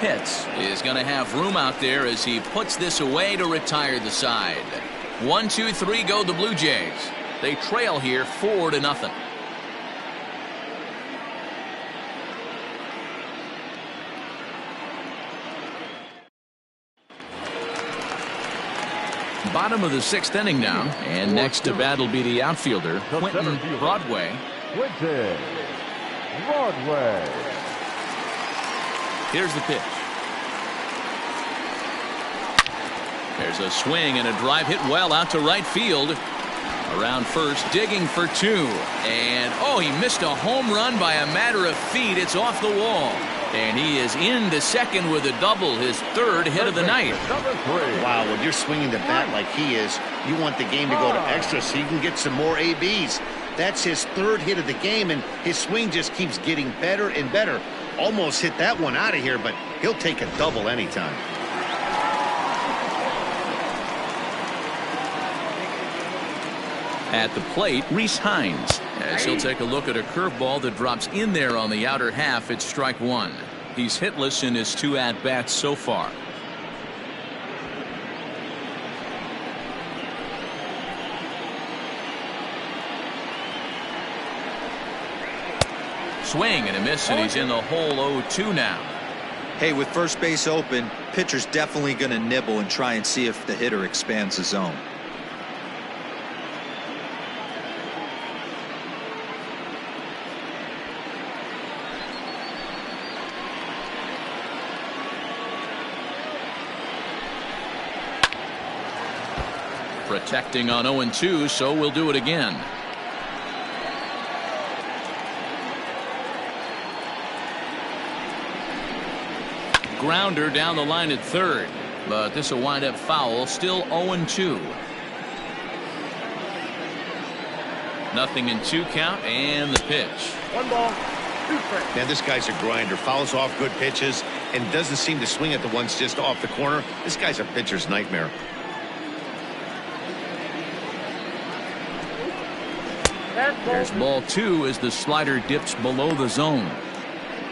Pitts is going to have room out there as he puts this away to retire the side. 1, 2, 3 go the Blue Jays. They trail here 4-0. Bottom of the 6th inning now, and next to bat will be the outfielder, Quentin Broadway. Quentin Broadway. Here's the pitch. There's a swing and a drive hit well out to right field. Around first, digging for 2. And, oh, he missed a home run by a matter of feet. It's off the wall. And he is into second with a double, his 3rd hit of the night. Wow, when you're swinging the bat like he is, you want the game to go to extra so you can get some more ABs. That's his 3rd hit of the game, and his swing just keeps getting better and better. Almost hit that one out of here, but he'll take a double anytime. At the plate, Reese Hines, as he'll take a look at a curveball that drops in there on the outer half. It's strike 1. He's hitless in his 2 at-bats so far. Swing and a miss, and he's in the hole 0-2 now. Hey, with first base open, pitcher's definitely going to nibble and try and see if the hitter expands the zone. Protecting on 0-2, so we'll do it again. Grounder down the line at 3rd, but this will wind up foul. Still 0-2. Nothing in 2 count, and the pitch. 1 ball, 2 strikes. Man, this guy's a grinder. Fouls off good pitches and doesn't seem to swing at the ones just off the corner. This guy's a pitcher's nightmare. There's ball 2 as the slider dips below the zone.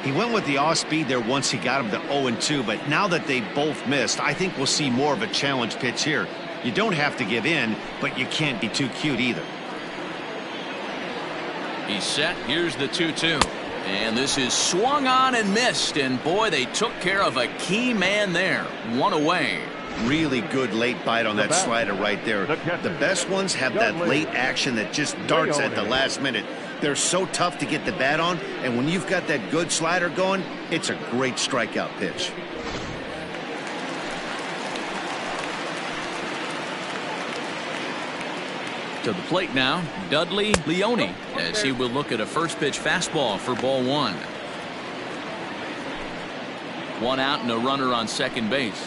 He went with the off speed there once he got him to 0-2, but now that they both missed, I think we'll see more of a challenge pitch here. You don't have to give in, but you can't be too cute either. He's set. Here's the 2-2. And this is swung on and missed. And boy, they took care of a key man there. One away. Really good late bite on that slider right there. The best ones have that late action that just darts at the last minute. They're so tough to get the bat on, and when you've got that good slider going, it's a great strikeout pitch. To the plate now, Dudley Leone, as he will look at a first pitch fastball for ball one. One out and a runner on second base.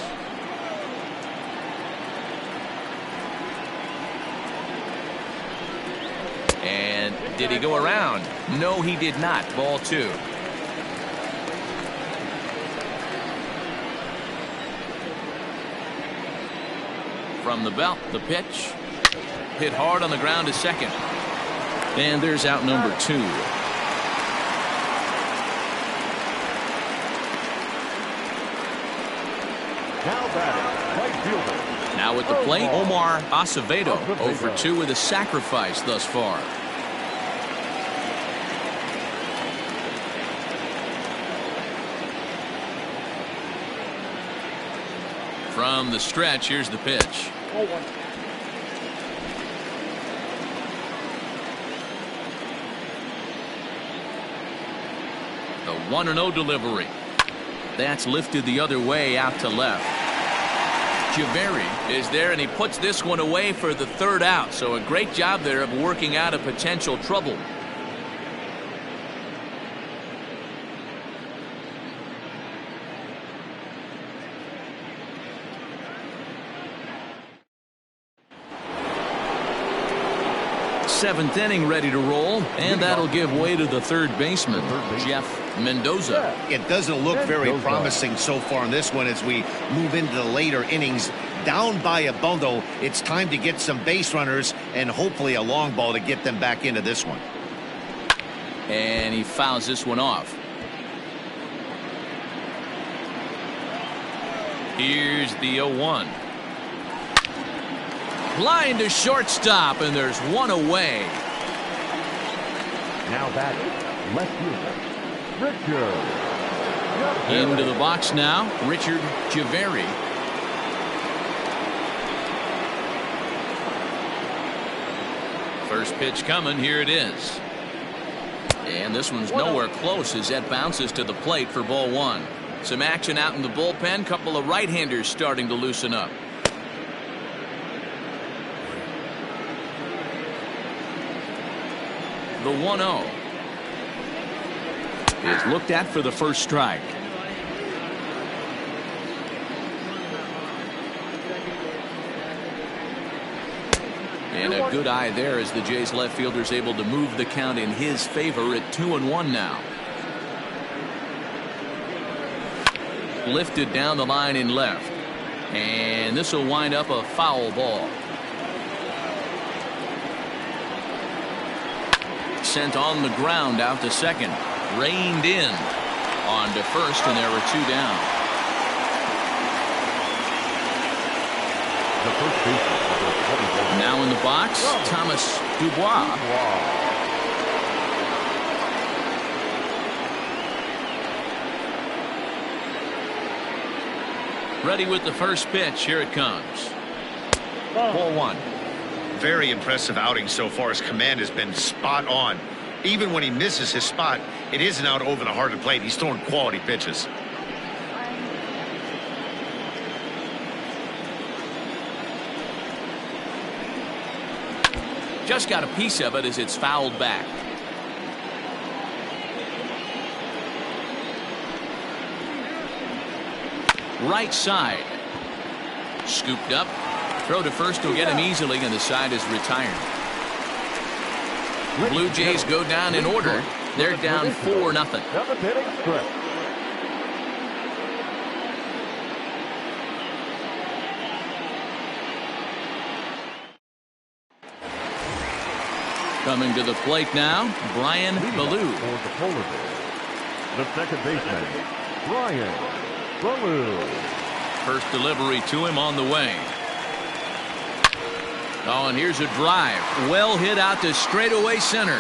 And did he go around? No, he did not. Ball two. From the belt, the pitch. Hit hard on the ground to second. And there's out number two. Now batting, right fielder. Now at the plate, Omar Acevedo, 0 for 2 with a sacrifice thus far. From the stretch, here's the pitch. The 1-0 delivery. That's lifted the other way out to left. Javeri is there, and he puts this one away for the third out. So a great job there of working out a potential trouble. Seventh inning ready to roll, and that'll give way to the third baseman, Jeff Mendoza. It doesn't look very promising so far in this one as we move into the later innings. Down by a bundle, it's time to get some base runners and hopefully a long ball to get them back into this one. And he fouls this one off. Here's the 0-1. Line to shortstop, and there's one away. Now batting, left fielder, Richard. Into the box now, Richard Javeri. First pitch coming, here it is. And this one's nowhere close as that bounces to the plate for ball one. Some action out in the bullpen, couple of right-handers starting to loosen up. The 1-0 is looked at for the first strike. And a good eye there as the Jays left fielder's able to move the count in his favor at 2-1 now. Lifted down the line in left. And this will wind up a foul ball. Sent on the ground out to second. Reined in on to first, and there were two down. The first baseman. Now in the box, Thomas Dubois. Ready with the first pitch. Here it comes. Ball one. Very impressive outing so far. His command has been spot on. Even when he misses his spot, it isn't out over the heart of the plate. He's throwing quality pitches. Just got a piece of it as it's fouled back. Right side. Scooped up. Throw to first will get him easily, and the side is retired. Blue Jays go down in order. They're down 4-0. Seventh inning stretch. Coming to the plate now, Brian Ballou. For the Polar Bears, the second baseman, Brian Ballou. First delivery to him on the way. Oh, and here's a drive. Well hit out to straightaway center.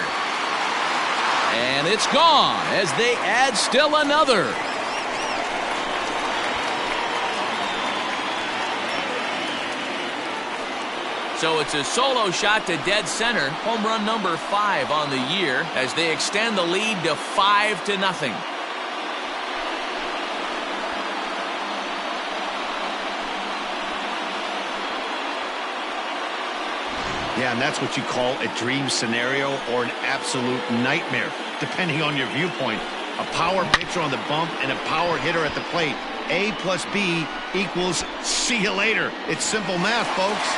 And it's gone as they add still another. So it's a solo shot to dead center. Home run number 5 on the year as they extend the lead to 5-0. Yeah, and that's what you call a dream scenario or an absolute nightmare, depending on your viewpoint. A power pitcher on the bump and a power hitter at the plate. A plus B equals see you later. It's simple math, folks.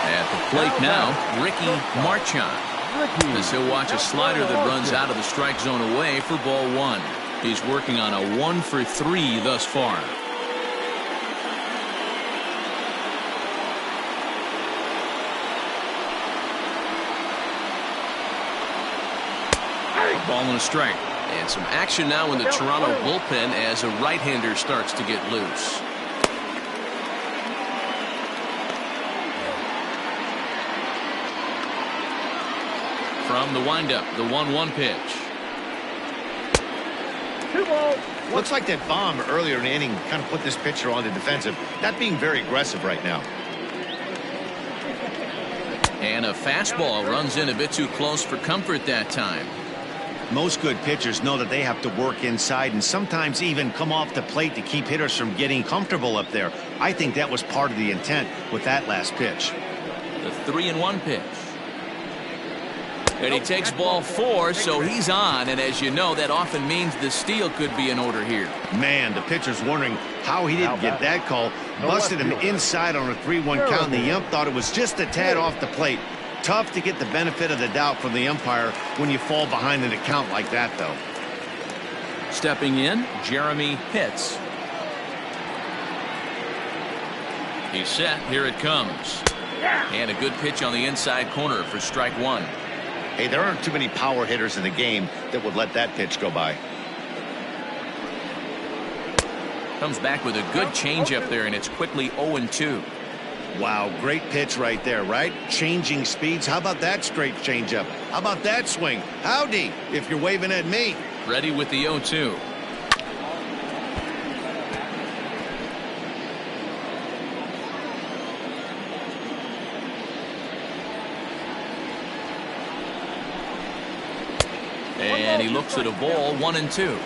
At the plate now, Ricky Marchand. As he'll watch a slider that runs out of the strike zone away for ball 1. He's working on a 1-for-3 thus far. Ball and a strike. And some action now in the Toronto bullpen as a right-hander starts to get loose. From the windup, the 1-1 pitch. 2 balls. Looks like that bomb earlier in the inning kind of put this pitcher on the defensive. Not being very aggressive right now. And a fastball runs in a bit too close for comfort that time. Most good pitchers know that they have to work inside and sometimes even come off the plate to keep hitters from getting comfortable up there. I think that was part of the intent with that last pitch. The 3-1 pitch. And he takes ball 4, so he's on, and as you know, that often means the steal could be in order here. Man, the pitcher's wondering how he didn't get that call. Busted him inside on a 3-1 count, and the ump thought it was just a tad off the plate. Tough to get the benefit of the doubt from the umpire when you fall behind in a count like that, though. Stepping in, Jeremy Pitts. He's set. Here it comes. And a good pitch on the inside corner for strike 1. Hey, there aren't too many power hitters in the game that would let that pitch go by. Comes back with a good changeup there, and it's quickly 0-2. Wow, great pitch right there, right? Changing speeds. How about that straight changeup? How about that swing? Howdy, if you're waving at me. Ready with the 0-2. And he looks at a ball, 1-2.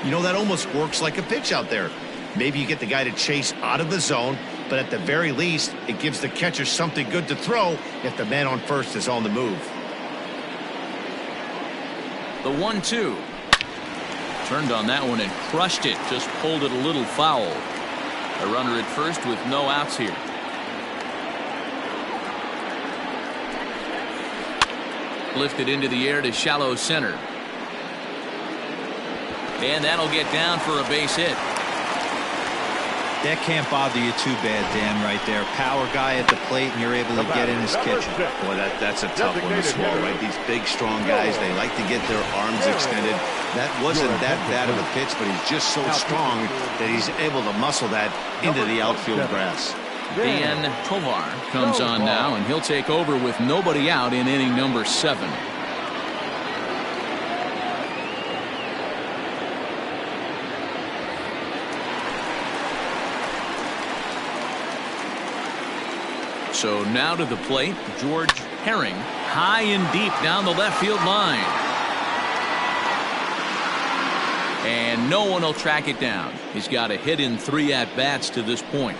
You know, that almost works like a pitch out there. Maybe you get the guy to chase out of the zone, but at the very least, it gives the catcher something good to throw if the man on first is on the move. The 1-2. Turned on that one and crushed it. Just pulled it a little foul. A runner at first with no outs here. Lifted into the air to shallow center. And that'll get down for a base hit. That can't bother you too bad, Dan, right there. Power guy at the plate, and you're able to get in his kitchen. Boy, that's a tough one to swallow, right? These big, strong guys, they like to get their arms extended. That wasn't that bad of a pitch, but he's just so strong that he's able to muscle that into the outfield grass. Dan Tovar comes on now, and he'll take over with nobody out in inning number 7. So now to the plate, George Herring, high and deep down the left field line. And no one will track it down. He's got a hit in 3 at-bats to this point.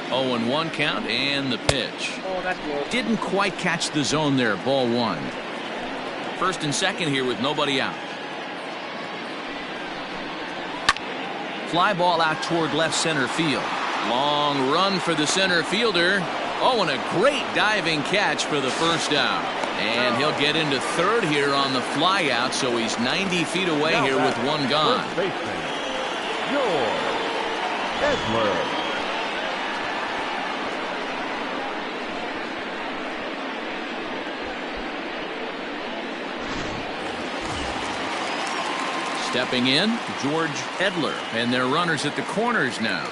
0-1 count and the pitch. Oh, that's good. Didn't quite catch the zone there. Ball 1. First and second here with nobody out. Fly ball out toward left center field. Long run for the center fielder. Oh, and a great diving catch for the first out. And he'll get into third here on the fly out, so he's 90 feet away here with one gone. First baseman, George Edler. Stepping in, George Edler, and their runners at the corners now.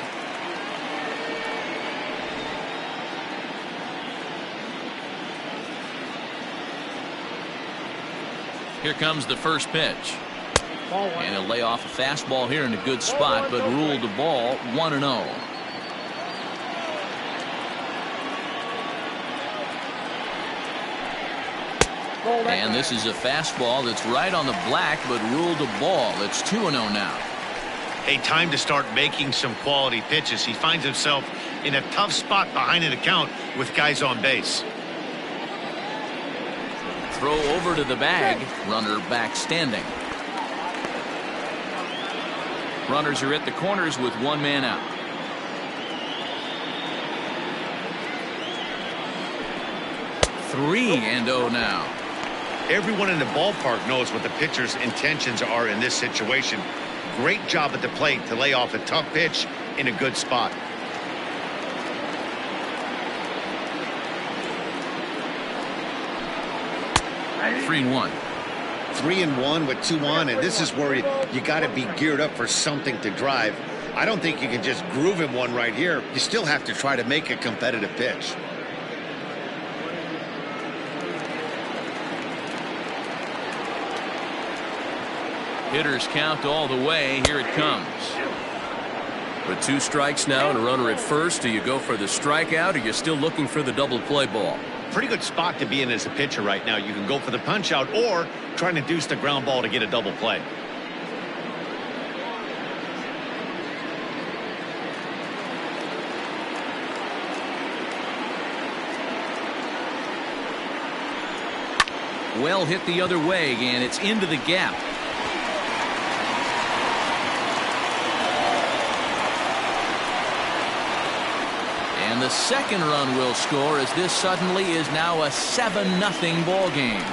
Here comes the first pitch. And he'll lay off a fastball here in a good spot, but ruled the ball 1-0. And this is a fastball that's right on the black, but ruled a ball. It's 2-0 now. Hey, time to start making some quality pitches. He finds himself in a tough spot behind an account with guys on base. Throw over to the bag. Runner back standing. Runners are at the corners with one man out. Three and 0 now. Everyone in the ballpark knows what the pitcher's intentions are in this situation. Great job at the plate to lay off a tough pitch in a good spot. Three and one. 3-1 with 2 on, and this is where you got to be geared up for something to drive. I don't think you can just groove him one right here. You still have to try to make a competitive pitch. Hitters count all the way. Here it comes. With 2 strikes now and a runner at first, do you go for the strikeout, or are you still looking for the double play ball? Pretty good spot to be in as a pitcher right now. You can go for the punch out or try to deuce the ground ball to get a double play. Well hit the other way, and it's into the gap. And the second run will score, as this suddenly is now a 7-0 ball game.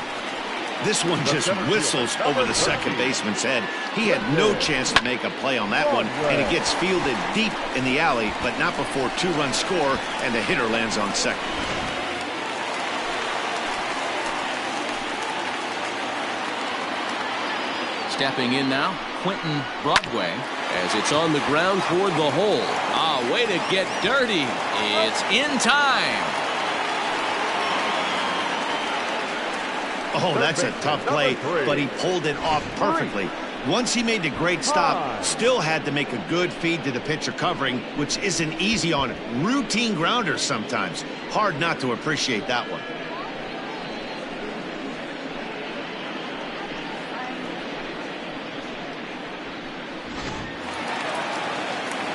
This one just whistles over the second baseman's head. He had no chance to make a play on that one, and it gets fielded deep in the alley, but not before 2-run score, and the hitter lands on second. Stepping in now, Quentin Broadway, as it's on the ground toward the hole. Ah, way to get dirty. It's in time. Oh, that's a tough play, but he pulled it off perfectly. Once he made the great stop, still had to make a good feed to the pitcher covering, which isn't easy on routine grounders sometimes. Hard not to appreciate that one.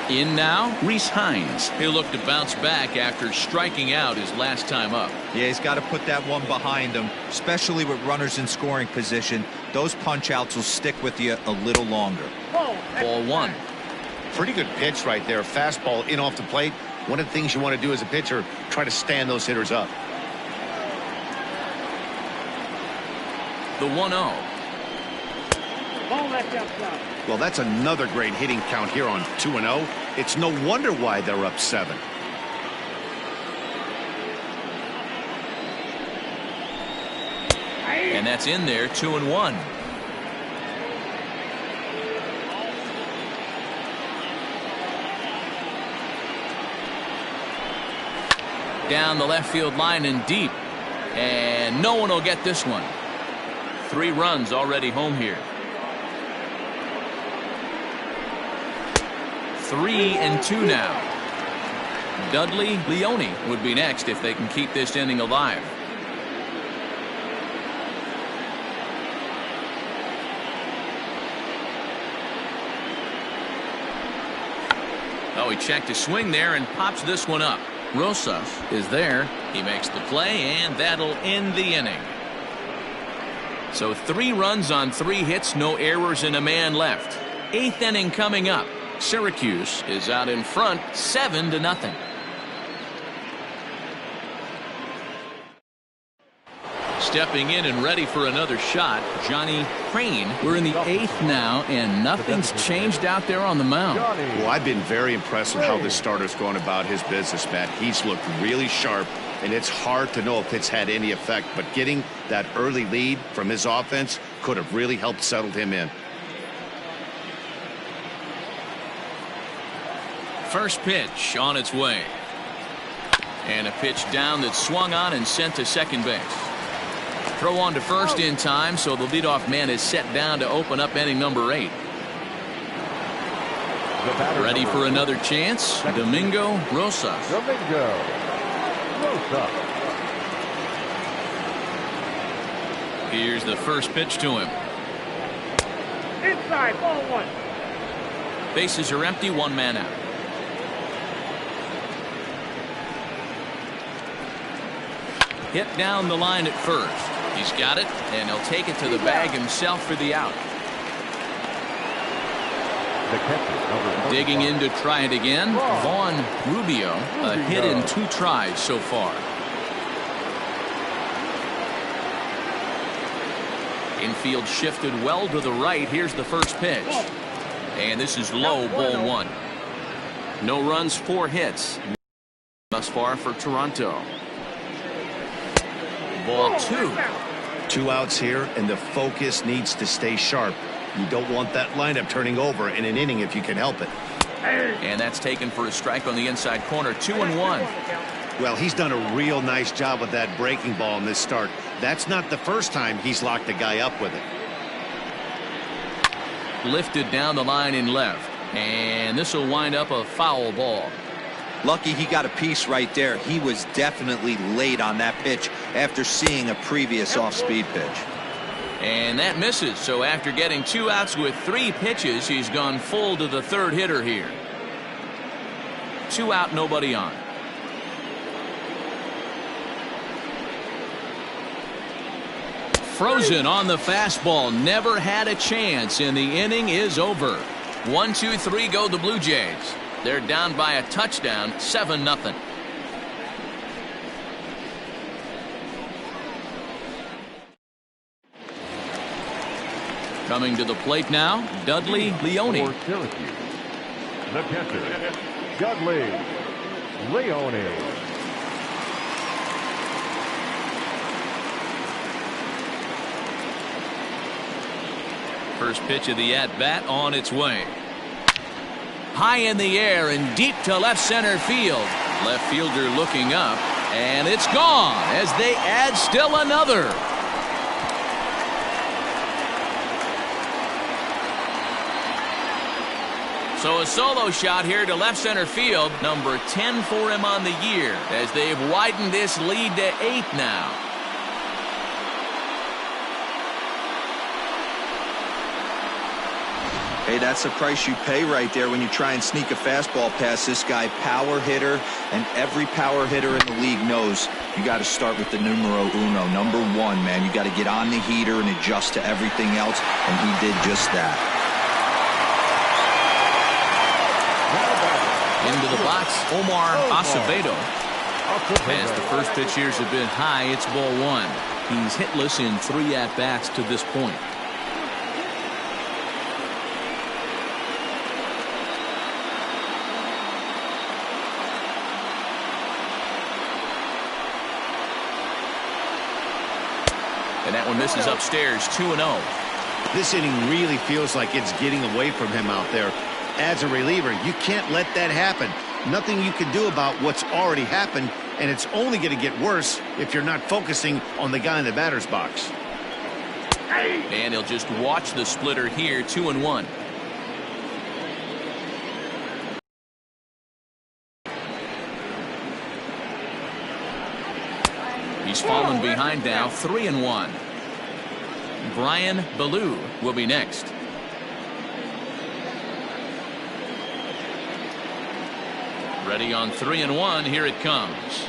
In now, Reese Hines. He'll look to bounce back after striking out his last time up. Yeah, he's got to put that one behind him, especially with runners in scoring position. Those punch outs will stick with you a little longer. Ball one. Pretty good pitch right there. Fastball in off the plate. One of the things you want to do as a pitcher, try to stand those hitters up. The 1-0. Well, that's another great hitting count here on 2-0. It's no wonder why they're up 7. And that's in there, 2-1. Down the left field line and deep. And no one will get this one. 3 runs already home here. 3-2 now. Dudley Leone would be next if they can keep this inning alive. Oh, he checked his swing there and pops this one up. Rosas is there. He makes the play, and that'll end the inning. So 3 runs on 3 hits, no errors, and a man left. 8th inning coming up. Syracuse is out in front, 7-0. Stepping in and ready for another shot, Johnny Crane. We're in the 8th now, and nothing's changed out there on the mound. Well, I've been very impressed with how this starter's going about his business, Matt. He's looked really sharp, and it's hard to know if it's had any effect, but getting that early lead from his offense could have really helped settle him in. First pitch on its way. And a pitch down that's swung on and sent to second base. Throw on to first in time, so the leadoff man is set down to open up inning number 8. Ready for another chance, Domingo Rosas. Here's the first pitch to him. Inside, ball 1. Bases are empty, 1 man out. Hit down the line at first. He's got it, and he'll take it to the bag himself for the out. Digging in to try it again, Vaughn Rubio, a hit in 2 tries so far. Infield shifted well to the right. Here's the first pitch. And this is low, ball 1. No runs, 4 hits thus far for Toronto. Ball 2. 2 outs here, and the focus needs to stay sharp. You don't want that lineup turning over in an inning if you can help it. And that's taken for a strike on the inside corner. 2-1. Well, he's done a real nice job with that breaking ball in this start. That's not the first time he's locked a guy up with it. Lifted down the line in left. And this will wind up a foul ball. Lucky he got a piece right there. He was definitely late on that pitch after seeing a previous off-speed pitch. And that misses. So after getting 2 outs with 3 pitches, he's gone full to the 3rd hitter here. 2 out, nobody on. Frozen on the fastball. Never had a chance, and the inning is over. 1-2-3 go the Blue Jays. They're down by a touchdown, 7-0. Coming to the plate now, Dudley Leone. For Syracuse, the catcher, Dudley Leone. First pitch of the at-bat on its way. High in the air and deep to left center field. Left fielder looking up, and it's gone as they add still another. So a solo shot here to left center field. Number 10 for him on the year as they've widened this lead to 8 now. Hey, that's the price you pay right there when you try and sneak a fastball past this guy. Power hitter, and every power hitter in the league knows you got to start with the numero uno, number 1, man. You got to get on the heater and adjust to everything else, and he did just that. Into the box, Omar Acevedo. As the first pitch here is a bit high, it's ball 1. He's hitless in 3 at-bats to this point. And that one misses upstairs, 2-0. This inning really feels like it's getting away from him out there. As a reliever, you can't let that happen. Nothing you can do about what's already happened, and it's only going to get worse if you're not focusing on the guy in the batter's box. And he'll just watch the splitter here, 2-1. He's fallen behind now, 3-1. Brian Ballou will be next. Ready on 3-1. Here it comes.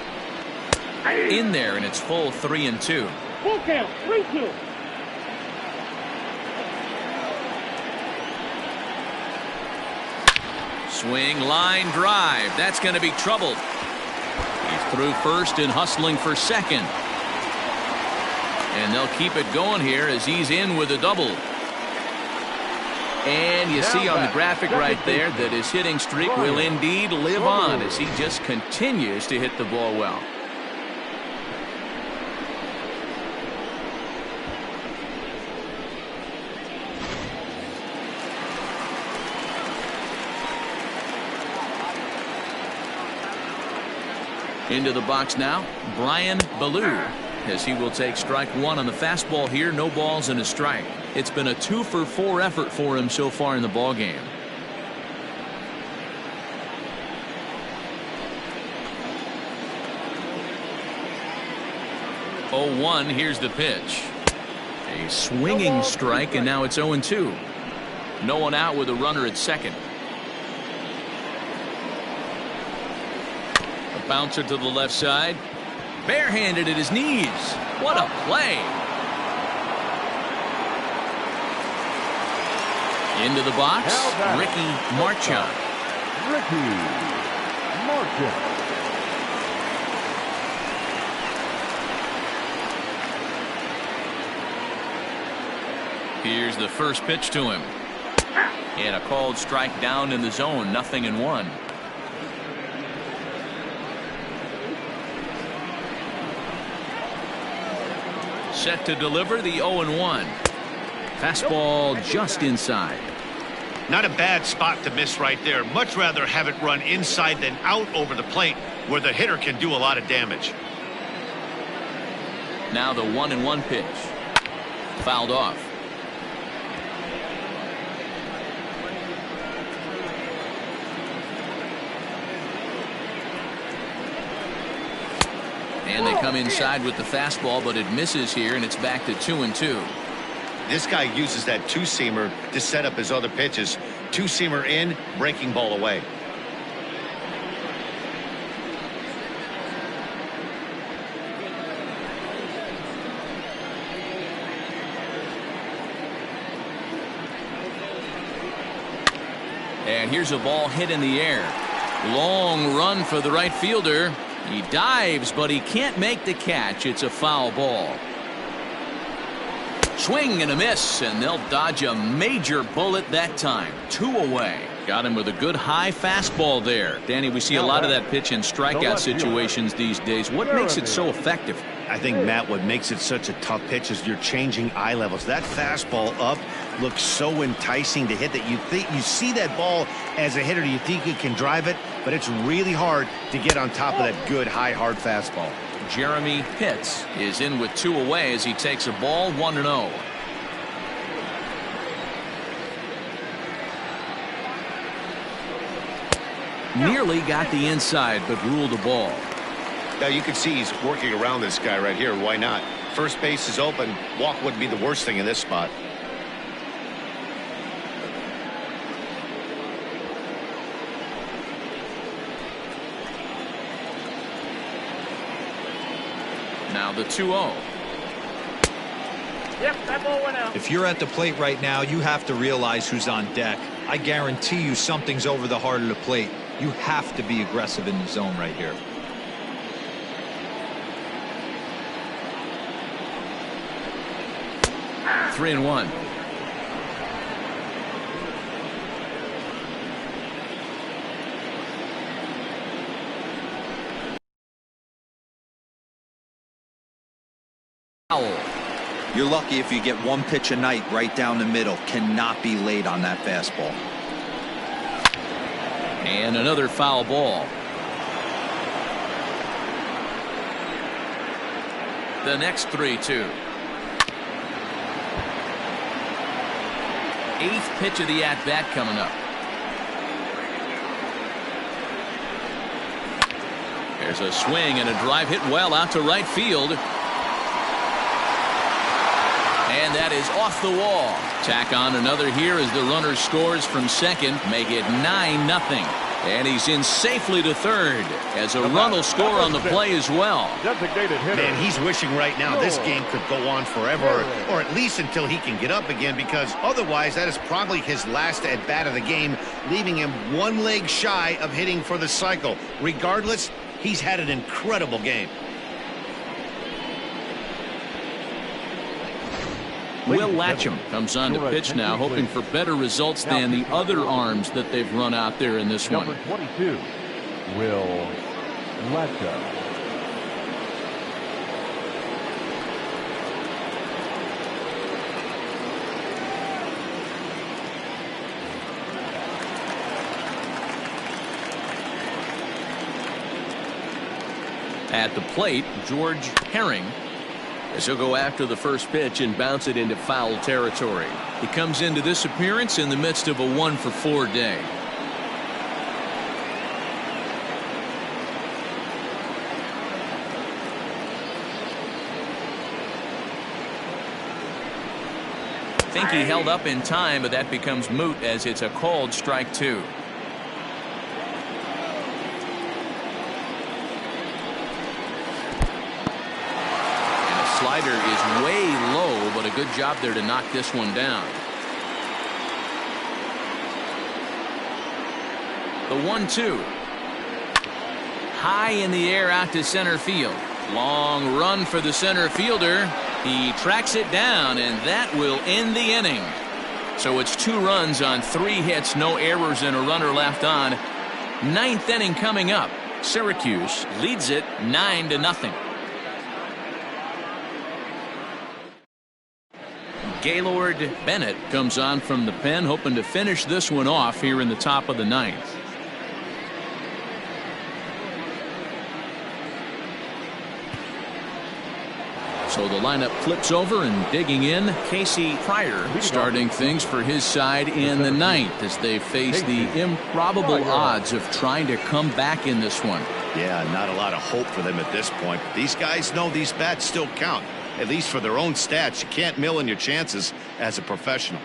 In there, and it's full 3-2. Full count, 3-2. Swing, line drive. That's going to be trouble. He's through first and hustling for second. And they'll keep it going here as he's in with a double. And you see on the graphic right there that his hitting streak will indeed live on as he just continues to hit the ball well. Into the box now, Brian Ballou, as he will take strike one on the fastball here. No balls and a strike. It's been a 2-for-4 effort for him so far in the ball game. Oh, 1. Here's the pitch. A swinging strike, and now it's 0-2. No one out with a runner at second. A bouncer to the left side. Barehanded at his knees. What a play. Into the box, Ricky Marchand. Ricky Marchand. Here's the first pitch to him. And a called strike down in the zone. 0-1. Set to deliver the 0-1. Fastball just inside. Not a bad spot to miss right there. Much rather have it run inside than out over the plate where the hitter can do a lot of damage. Now the 1-1 pitch. Fouled off. And they come inside with the fastball, but it misses here, and it's back to 2-2. This guy uses that two-seamer to set up his other pitches. Two-seamer in, breaking ball away. And here's a ball hit in the air. Long run for the right fielder. He dives, but he can't make the catch. It's a foul ball. Swing and a miss, and they'll dodge a major bullet that time. 2 away. Got him with a good high fastball there. Danny, we see a lot of that pitch in strikeout situations these days. What makes it so effective? I think, Matt, what makes it such a tough pitch is you're changing eye levels. That fastball up looks so enticing to hit that you see that ball as a hitter, you think you can drive it, but it's really hard to get on top of that good high hard fastball. Jeremy Pitts is in with 2 away as he takes a ball 1-0. Nearly got the inside, but ruled a ball. Now you can see he's working around this guy right here. Why not? First base is open. Walk wouldn't be the worst thing in this spot. Now the 2-0. Yep, that ball went out. If you're at the plate right now, you have to realize who's on deck. I guarantee you something's over the heart of the plate. You have to be aggressive in the zone right here. Three and one. You're lucky if you get one pitch a night right down the middle. Cannot be late on that fastball. And another foul ball. The next 3-2. 8th pitch of the at-bat coming up. There's a swing and a drive hit well out to right field. And that is off the wall. Tack on another here as the runner scores from second. Make it 9-0. And he's in safely to third as a run will score on the play as well. Designated hitter. Man, he's wishing right now this game could go on forever, or at least until he can get up again, because otherwise that is probably his last at bat of the game, leaving him one leg shy of hitting for the cycle. Regardless, he's had an incredible game. Will Latcham comes on to pitch now, hoping for better results than the other arms that they've run out there in this one. Number 22, Will Latcham. At the plate, George Herring, as he'll go after the first pitch and bounce it into foul territory. He comes into this appearance in the midst of a 1-for-4 day. I think he held up in time, but that becomes moot as it's a called strike 2. Slider is way low, but a good job there to knock this one down. The 1-2. High in the air out to center field. Long run for the center fielder. He tracks it down, and that will end the inning. So it's 2 runs on 3 hits, no errors, and a runner left on. 9th inning coming up. Syracuse leads it 9-0. Gaylord Bennett comes on from the pen, hoping to finish this one off here in the top of the 9th. So the lineup flips over, and digging in, Casey Pryor starting things for his side in the 9th as they face the improbable odds of trying to come back in this one. Yeah, not a lot of hope for them at this point. These guys know these bats still count. At least for their own stats. You can't mill in your chances as a professional.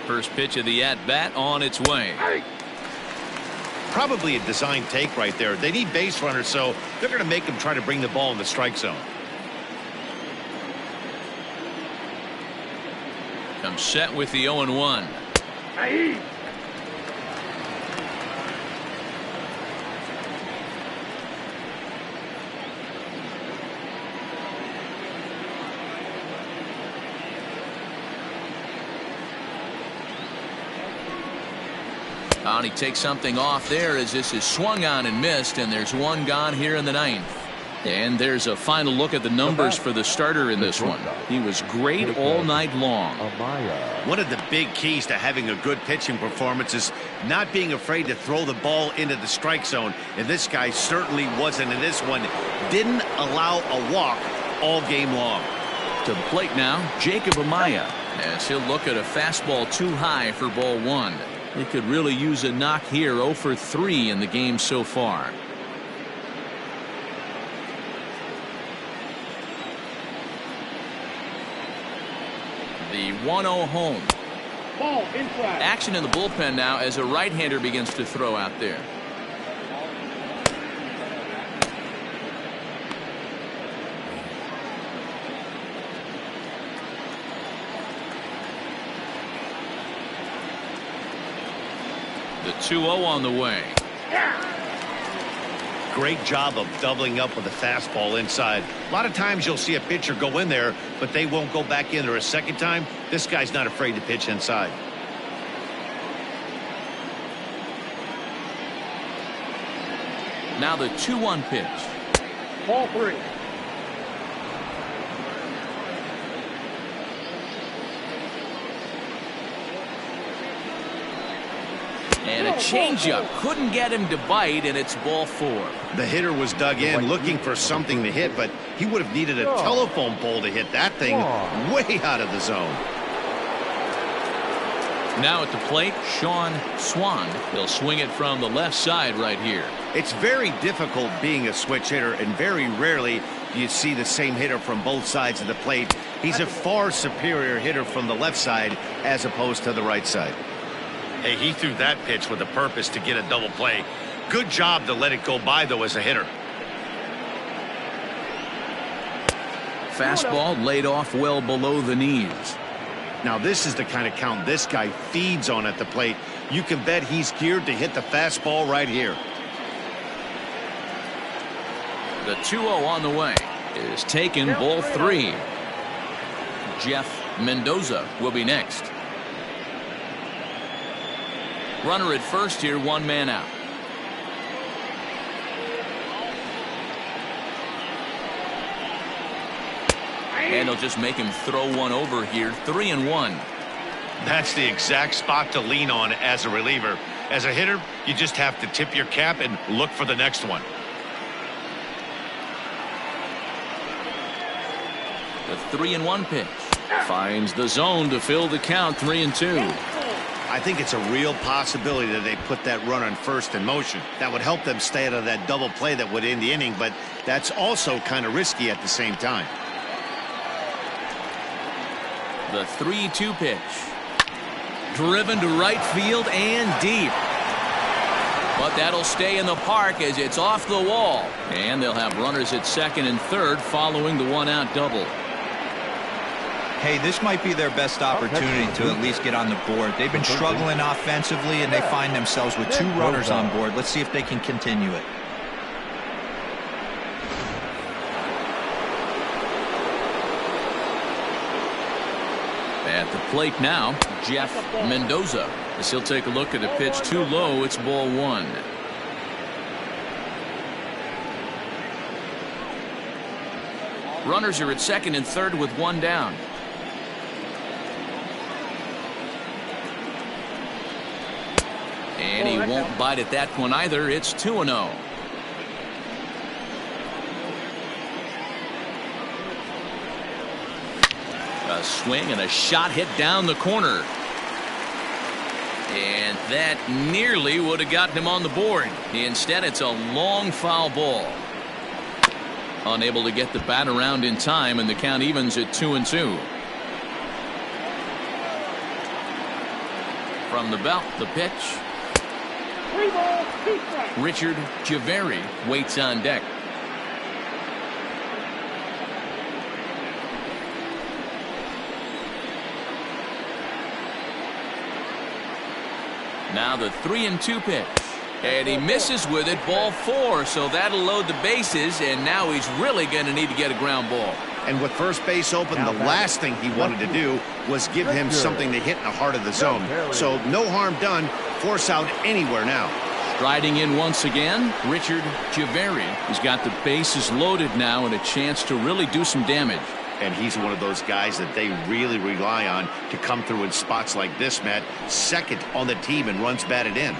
First pitch of the at-bat on its way. Probably a design take right there. They need base runners, so they're going to make them try to bring the ball in the strike zone. Comes set with the 0-1. And he takes something off there as this is swung on and missed, and there's one gone here in the 9th. And there's a final look at the numbers for the starter in this one. He was great all night long. One of the big keys to having a good pitching performance is not being afraid to throw the ball into the strike zone. And this guy certainly wasn't in this one. Didn't allow a walk all game long. To the plate now, Jacob Amaya, as he'll look at a fastball too high for ball 1. He could really use a knock here. 0 for 3 in the game so far. The 1-0 home. Ball inside. Action in the bullpen now as a right-hander begins to throw out there. The 2-0 on the way. Great job of doubling up with a fastball inside. A lot of times you'll see a pitcher go in there, but they won't go back in there a second time. This guy's not afraid to pitch inside. Now the 2-1 pitch. Ball 3. And a changeup couldn't get him to bite, and it's ball 4. The hitter was dug in looking for something to hit, but he would have needed a telephone pole to hit that thing way out of the zone. Now at the plate, Sean Swan. He'll swing it from the left side right here. It's very difficult being a switch hitter, and very rarely do you see the same hitter from both sides of the plate. He's a far superior hitter from the left side as opposed to the right side. Hey, he threw that pitch with a purpose to get a double play. Good job to let it go by, though, as a hitter. Fastball laid off well below the knees. Now, this is the kind of count this guy feeds on at the plate. You can bet he's geared to hit the fastball right here. The 2-0 on the way is taken, ball 3. Jeff Mendoza will be next. Runner at first here, 1 man out. And they'll just make him throw one over here. 3-1. That's the exact spot to lean on as a reliever. As a hitter, you just have to tip your cap and look for the next one. The 3-1 pitch finds the zone to fill the count. 3-2. I think it's a real possibility that they put that run on first in motion. That would help them stay out of that double play that would end the inning, but that's also kind of risky at the same time. The 3-2 pitch. Driven to right field and deep. But that'll stay in the park as it's off the wall. And they'll have runners at second and third following the one-out double. Hey, this might be their best opportunity to at least get on the board. They've been struggling offensively, and they find themselves with 2 runners on board. Let's see if they can continue it. At the plate now, Jeff Mendoza. As he'll take a look at a pitch too low, it's ball 1. Runners are at second and third with 1 down. And he won't bite at that one either. It's 2-0. A swing and a shot hit down the corner. And that nearly would have gotten him on the board. Instead, it's a long foul ball. Unable to get the bat around in time, and the count evens at 2-2. From the belt, the pitch. 3 balls, 2 strikes. Richard Javeri waits on deck. Now the 3-2 pitch. And he misses with it, ball 4, so that'll load the bases, and now he's really going to need to get a ground ball. And with first base open, the last thing he wanted to do was give him something to hit in the heart of the zone. So no harm done. Force out anywhere now. Striding in once again, Richard Javeri. He's got the bases loaded now and a chance to really do some damage. And he's one of those guys that they really rely on to come through in spots like this, Matt. Second on the team and runs batted in.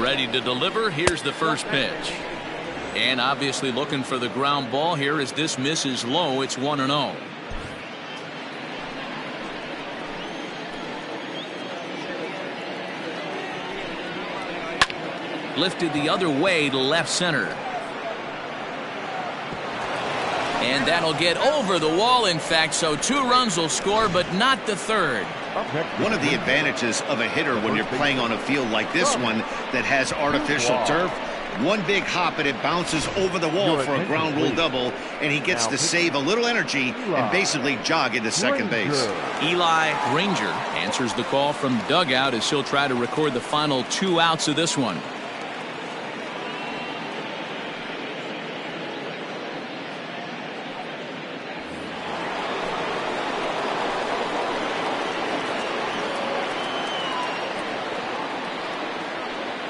Ready to deliver. Here's the first pitch. And obviously looking for the ground ball here as this misses low. It's 1-0. Lifted the other way to left center. And that'll get over the wall, in fact, so 2 runs will score, but not the third. One of the advantages of a hitter when you're playing on a field like this one that has artificial turf, one big hop and it bounces over the wall for a ground rule double, and he gets to save a little energy and basically jog into second base. Eli Ranger answers the call from dugout as he'll try to record the final 2 outs of this one.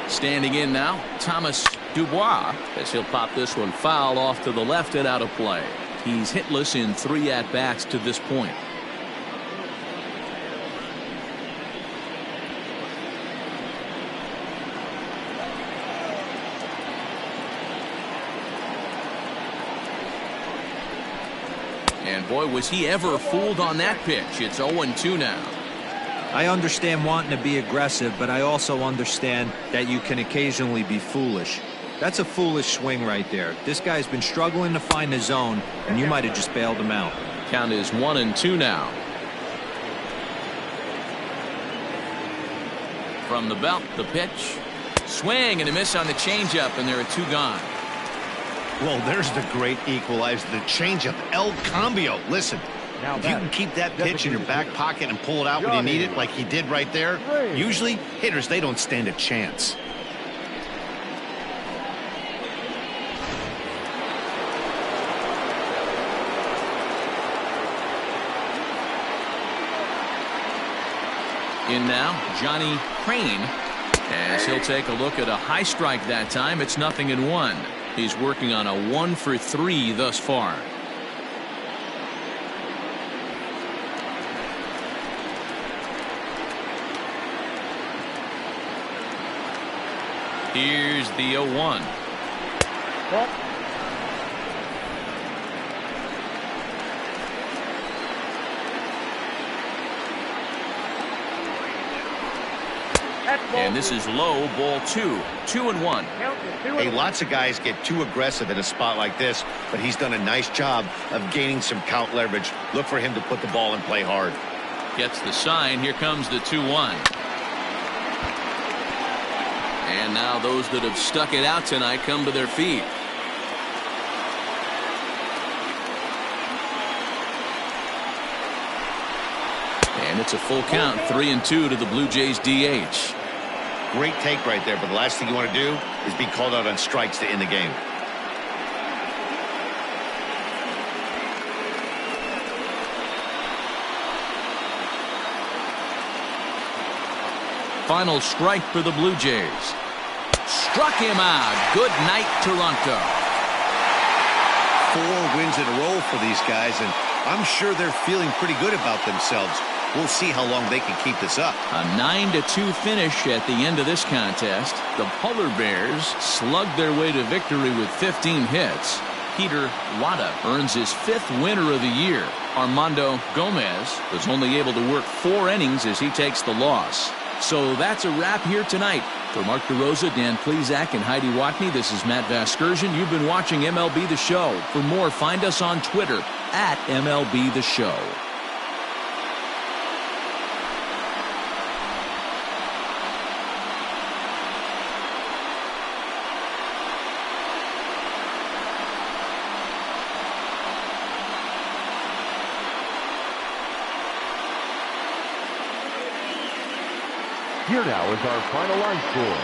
Standing in now, Thomas Dubois, as he'll pop this one foul off to the left and out of play. He's hitless in 3 at-bats to this point. And boy, was he ever fooled on that pitch. It's 0-2 now. I understand wanting to be aggressive, but I also understand that you can occasionally be foolish. That's a foolish swing right there. This guy's been struggling to find the zone, and you might have just bailed him out. Count is 1-2 now. From the belt, the pitch. Swing and a miss on the changeup, and there are 2 gone. Well, there's the great equalizer, the changeup, El Cambio. Listen, if you can keep that pitch in your back pocket and pull it out when you need it like he did right there, usually hitters, they don't stand a chance. In now, Johnny Crane, as he'll take a look at a high strike that time. It's 0-1. He's working on a 1 for 3 thus far. Here's the 0-1. Ball. And this is low, ball 2. 2-1. Hey, lots of guys get too aggressive in a spot like this, but he's done a nice job of gaining some count leverage. Look for him to put the ball in play hard. Gets the sign. Here comes the 2-1. And now those that have stuck it out tonight come to their feet. And it's a full count, 3-2 to the Blue Jays DH. Great take right there, but the last thing you want to do is be called out on strikes to end the game. Final strike for the Blue Jays. Struck him out. Good night, Toronto. 4 wins in a row for these guys, and I'm sure they're feeling pretty good about themselves. We'll see how long they can keep this up. A 9-2 finish at the end of this contest. The Polar Bears slugged their way to victory with 15 hits. Peter Wada earns his 5th winner of the year. Armando Gomez was only able to work 4 innings as he takes the loss. So that's a wrap here tonight. For Mark DeRosa, Dan Plesac, and Heidi Watney, this is Matt Vasgersian. You've been watching MLB The Show. For more, find us on Twitter at MLB The Show. Here now is our final line score.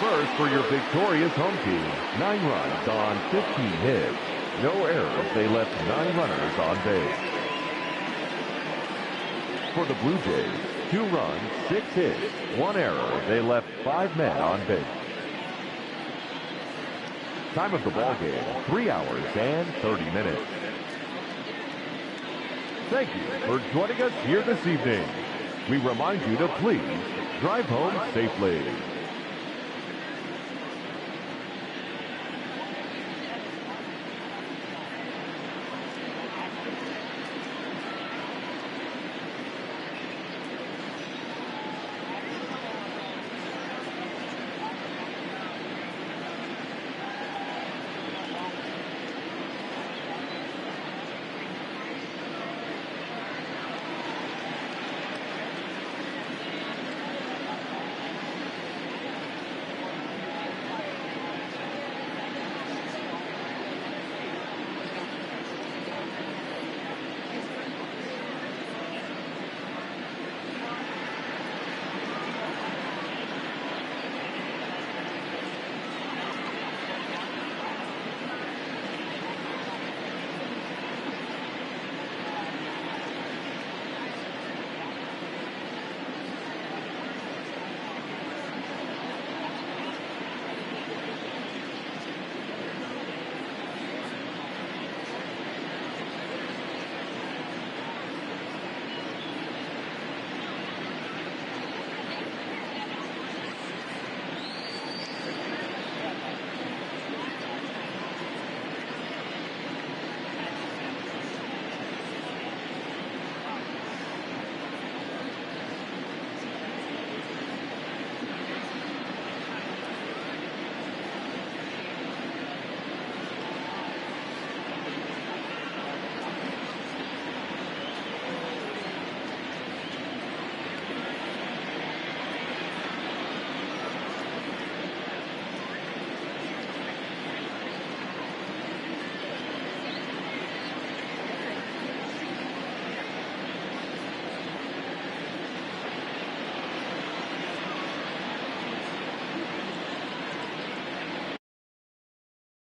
First for your victorious home team, 9 runs on 15 hits. No errors, they left 9 runners on base. For the Blue Jays, 2 runs, 6 hits, 1 error, they left 5 men on base. Time of the ball game, 3 hours and 30 minutes. Thank you for joining us here this evening. We remind you to please drive home safely.